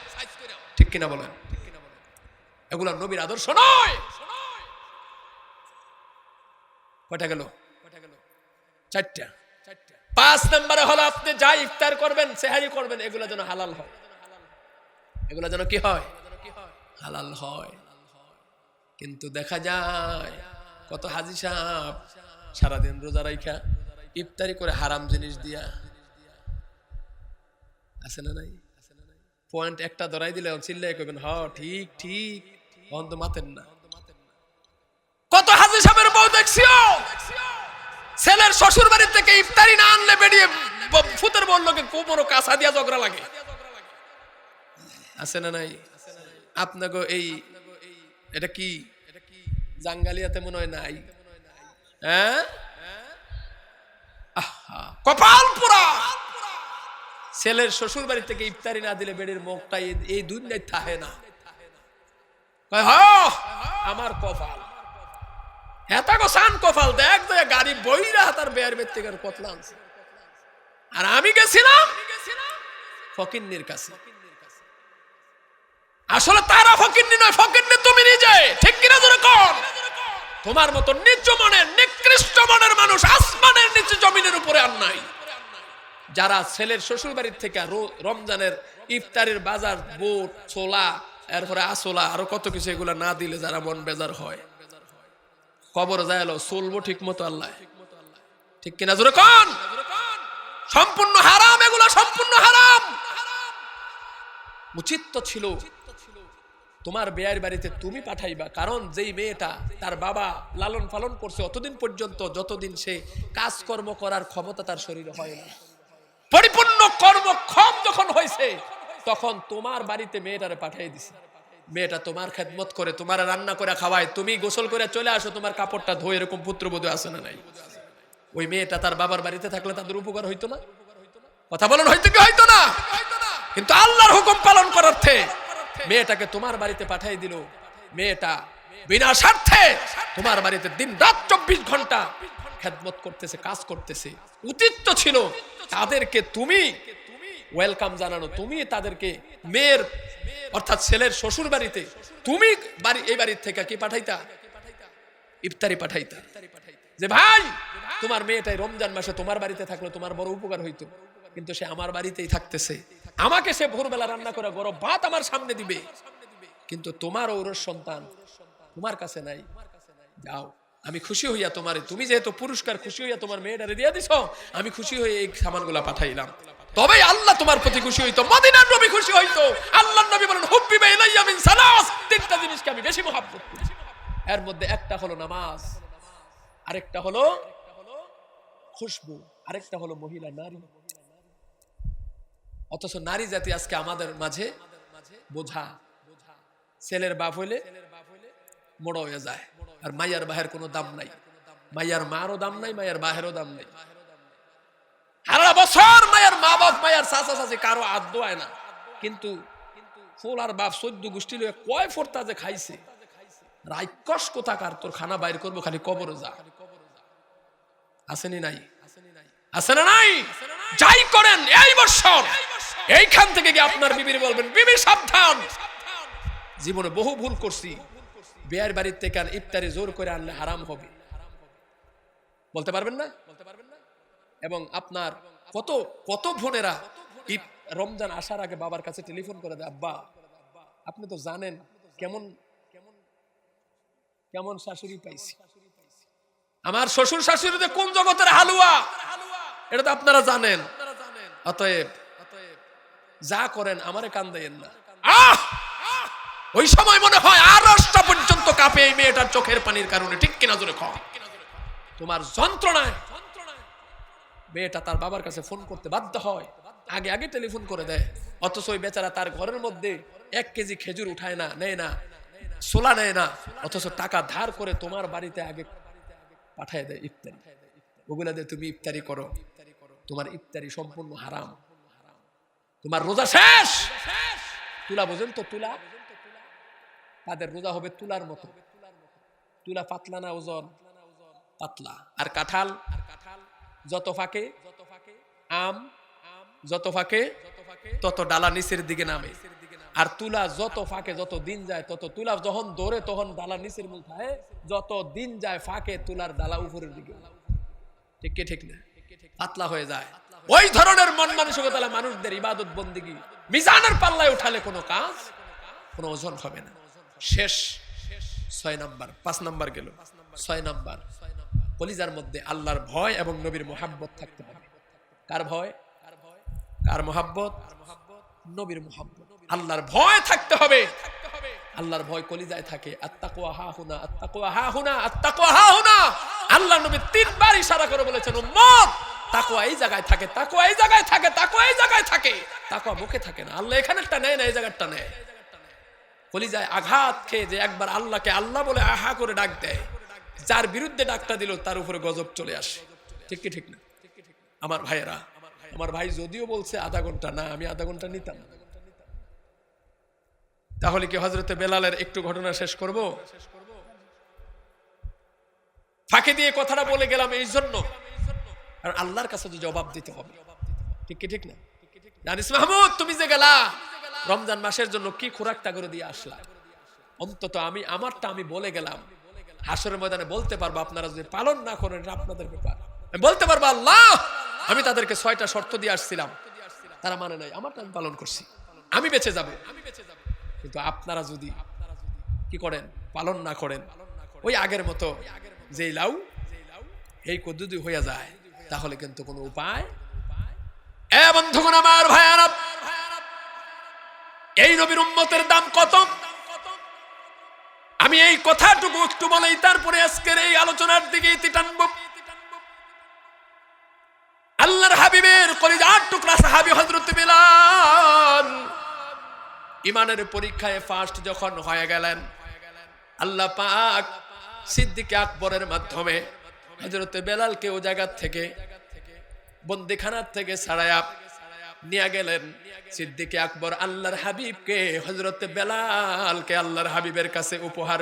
ঠিক কিনা বলেন? এগুলা নবীর আদর্শ নয়। কয়টা গেল? 4টা। 5 নম্বরে হলো আপনি যা ইফতার করবেন, সেহারি করবেন, এগুলা যেন হালাল হয়। এগুলা যেন কি হয়? হালাল হয়। কিন্তু দেখা যায় কত হাজি সাহেব সারাদিন রোজা রাইখা ইফতারি করে হারাম জিনিস দিয়া, আছে না নাই? পয়েন্ট একটা ধরাই দিলে চিল্লাই কইবেন, হ ঠিক ঠিক, অন্ত মাতেন না। কত হাজি সাহেবের বউ দেখছিও, ছেলের শ্বশুর বাড়ি থেকে ইফতারি না আনলে বেরিয়ে ফুতের বউর লোকে কোমরও কাঁচা দিয়া ঝগড়া লাগে, আছে না নাই? আপনাকে এই এটা কি জাঙ্গালিয়াতে মনে হয় নাই? হ্যাঁ, কপাল পোড়া। ছেলের শ্বশুর বাড়ি থেকে ইফতারি না দিলে বেড়ির মুখটা এই দুনিয়ায় থাকে না। আমার কপাল, হেতাগো সান কপাল, দেখ গাড়ি বইরা হাতার বেয়ার ব্যক্তিকার কতলা আনছে। আর আমি গেছিলাম ফকিন্নির কাছে। আসলে তারা ফকিন্নি নয়, ফকিন্নি তুমি নিজে। ঠিক কিনা ধরে কোন? তোমার মতো নিচ মনের, নিকৃষ্ট মনের মানুষ আসমানের নিচে জমিনের উপরে আর নাই। যারা ছেলের শ্বশুর বাড়ির থেকে রমজানের ইফতারের বাজার, বুট, ছোলা, এরপরে আসলা, আরো কত কিছু, এগুলা না দিলে যারা মন বেজার হয়, কবরে যায় চলবো ঠিক মতো আল্লাহ। ঠিক কিনা জোরে কোন? সম্পূর্ণ হারাম, এগুলা সম্পূর্ণ হারাম। উচিত তো ছিল তোমার বিয়ের বাড়িতে তুমি পাঠাইবা, কারণ যেই মেয়েটা তার বাবা লালন পালন করছে অতদিন পর্যন্ত, যতদিন সে কাজকর্ম করার ক্ষমতা তার শরীরে হয় না, পরিপূর্ণ কর্মক্ষম যখন হয়েছে তখন তোমার বাড়িতে মেয়েটারে পাঠিয়ে দিছে। মেয়েটা তোমার খেদমত করে, তোমার রান্না করে খাওয়ায়, তুমি গোসল করে চলে আসো, তোমার কাপড়টা ধোয়, এরকম পুত্রবধূ আছে না নাই? ওই মেয়েটা তার বাবার বাড়িতে থাকলে তাদের উপকার হইতো না? কথা বলেন, হইতো কি হইতো না? কিন্তু আল্লাহর হুকুম পালন করার্থে মেয়েটাকে তোমার বাড়িতে পাঠিয়ে দিল। মেয়েটা বিনা স্বার্থে তোমার বাড়িতে দিন রাত 24 ঘন্টা খেদমত করতেছে, কাজ করতেছে। উচিত তো ছিল তাদেরকে তুমি ওয়েলকাম জানানো, তুমি তাদেরকে মেয়ের অর্থাৎ ছেলের শ্বশুর বাড়িতে তুমি এই বাড়ির থেকে কি পাঠাইতা? ইফতারি পাঠাইতা, যে ভাই তোমার মেয়েটাই রমজান মাসে তোমার বাড়িতে থাকলে তোমার বড় উপকার হইতো, কিন্তু সে আমার বাড়িতেই থাকতেছে, আমাকে সে ভোরবেলা রান্না করে গরম ভাত আমার সামনে দিবে, কিন্তু তোমার ঔরস সন্তান তোমার কাছে নাই। যাও, আমি খুশি হইয়া তোমার, তুমি যেহেতু পুরস্কার খুশি হইয়া তোমার মেয়েটারে দিয়ে দিছো, আমি খুশি হয়ে এই সামানগুলা পাঠাইলাম। তবে আল্লাহ তোমার প্রতি খুশি হইতো, মদিনার নবী খুশি হইতো। আল্লাহর নবী বলেন, হুব্বিবা ইলাইয়া মিন সালাস, তিনটা জিনিসকে আমি বেশি মহব্বত করি। এর মধ্যে একটা হলো নামাজ, আরেকটা হলো খুশবু, আরেকটা হলো মহিলা নারী। অথচ নারী জাতি আজকে আমাদের মাঝে বোঝা। ছেলের বাপ হইলে বড় হয়ে যায়, আর মাইয়ার বাহের কোনো দাম নাই, মাইয়ার মারও দাম নাই, মাইয়ার বাহেরও দাম নাই। সারা বছর মায়ের মা বাপ, মায়ের চাচা চাচি কারো আদ্য হয় না, কিন্তু ফুল আর বাপ 14 গোষ্ঠী লয়ে কয় ফোরতা যে খাইছে, রাইকস কোথাকার, তোর খানা বাইর করবো খালি কবরে যা। আসেনি নাই? আছে না নাই? যাই করেন এই বছর এইখান থেকে গিয়ে আপনার বিবির বলবেন, বিবি সাবধান, জীবনে বহু ভুল করছি, বিয়ের বাড়ির থেকে ইফতারি জোর করে আনলে হারাম হবে। বলতে পারবেন না? এবং আপনার কত কত বোনেরা রমজান আসার আগে বাবার কাছে টেলিফোন করে দেয়, আব্বা আপনি তো জানেন কেমন কেমন শাশুড়ি পাইছি, আমার শ্বশুর শাশুড়িতে কোন জগতের হালুয়া, এটা তো আপনারা জানেন। অতএব যা করেন আমারে কান দেন না। ওই সময় মনে হয় আরশটা পর্যন্ত কাঁপে এই মেয়েটার চোখের পানির কারণে, ঠিক কিনা জোরে কও। তোমার যন্ত্রণায় মেয়েটা তার বাবার কাছে ফোন করতে বাধ্য হয়, আগে আগে টেলিফোন করে দেয়। অথচ ওই বেচারা তার ঘরের মধ্যে 1 কেজি খেজুর উঠায় না, নেয় না, সোলা নেয় না, অথচ টাকা ধার করে তোমার বাড়িতে আগে পাঠায় দেয় ইফতারি। ওগুলা দিয়ে তুমি ইফতারি করো, তোমার ইফতারি সম্পূর্ণ হারাম। তোমার রোজা শেষ। তুলা বোঝেন তো? তুলা, তাদের রোজা হবে তুলার মতো। তুলা পাতলা না, ওজন পাতলা। আর কাঁঠাল যত ফাঁকে, আম যত ফাঁকে তত ডালা নিচের দিকে নামে। আর তুলা যত ফাঁকে, যত দিন যায় তত, তুলা যখন ধরে তখন ডালা নিচের মূল থাকে, যত দিন যায় ফাঁকে তুলার ডালা উপরের দিকে। ঠিক কি ঠিক না? পাতলা হয়ে যায়। ওই ধরনের মন মানসিকতা মানুষদের ইবাদত বন্দেগী মিজানের পাল্লায় উঠালে কোনো কাজ, কোনো ওজন হবে না। শেষ 6 নাম্বার, 5 নাম্বার গেল। 6 নাম্বার, কলিজার মধ্যে আল্লাহর ভয় এবং নবীর মুহাব্বত থাকতে হবে। কার ভয়? কার মুহাব্বত? নবীর মুহাব্বত। আল্লাহর ভয় থাকতে হবে। আল্লাহর ভয় কলিজায় থাকে। আত্তাকওয়া হাহুনা, আত্তাকওয়া হাহুনা, আত্তাকওয়া হাহুনা। আল্লাহ নবী 3 বার ইশারা করে বলেছেন, উম্মত তাকওয়া এই জায়গায় থাকে, তাকওয়া এই জায়গায় থাকে, তাকওয়া এই জায়গায় থাকে। তাকওয়া মুখে থাকে না, আল্লাহ এখানেরটা নেয় না, এই জায়গাটা নেয়। কলিজায় আঘাত খেয়ে যে একবার আল্লাহকে আল্লাহ বলে আহা করে ডাক দেয়, যার বিরুদ্ধে ডাকটা দিল তার উপরে গজব চলে আসে। ঠিক কি ঠিক না? আমার ভাইয়েরা, আমার ভাই যদিও বলছে আধা ঘন্টা, না আমি আধা ঘন্টা নিতাম। তাহলে কি হযরতে বেলালের একটু ঘটনা শেষ করব? ফাঁকে দিয়ে কথাটা বলে গেলাম এই জন্য, কারণ আল্লাহর কাছে তো জবাব দিতে হবে। ঠিক কি ঠিক না? জানিস মাহমুদ, তুমি যে গেলা রমজান মাসের জন্য কি খোরাকটা করে দিয়ে আসলা, অন্তত আমি আমারটা আমি বলে গেলাম। হাসরের ময়দানে বলতে পারবো, আপনারা যদি পালন না করেন এটা আপনাদের ব্যাপার। আমি বলতে পারবো, আল্লাহ আমি তাদেরকে 6টা শর্ত দিয়ে আসছিলাম, তারা মানে নাই, আমারটা আমি পালন করছি, আমি বেঁচে যাব। কিন্তু আপনারা যদি কি করেন, পালন না করেন, ওই আগের মতো যেই লাউ এই কদ্দুদি হইয়া যায়, তাহলে কিন্তু কোনো উপায়। এ বন্ধুগণ আমার, ভাইয়ারা, এই নবীর উম্মতের দাম কত? আমি এই কথাটুকু একটু বলেই তারপরে আজকের এই আলোচনার দিকে ইতি টানব। আল্লাহর হাবিবের কলিজার টুকরা সাহাবী হযরত বিলাল ইমানের পরীক্ষায় ফার্স্ট যখন হয়ে গেলেন, আল্লাহ পাক সিদ্দিক আকবরের মাধ্যমে হযরত বেলালকে ও জায়গা থেকে বন্দিখানার থেকে ছাড়ায়া নিয়ে গেলেন। সিদ্দিক আকবর আল্লাহর হাবিবকে হযরত বেলালকে আল্লাহর হাবিবের কাছে উপহার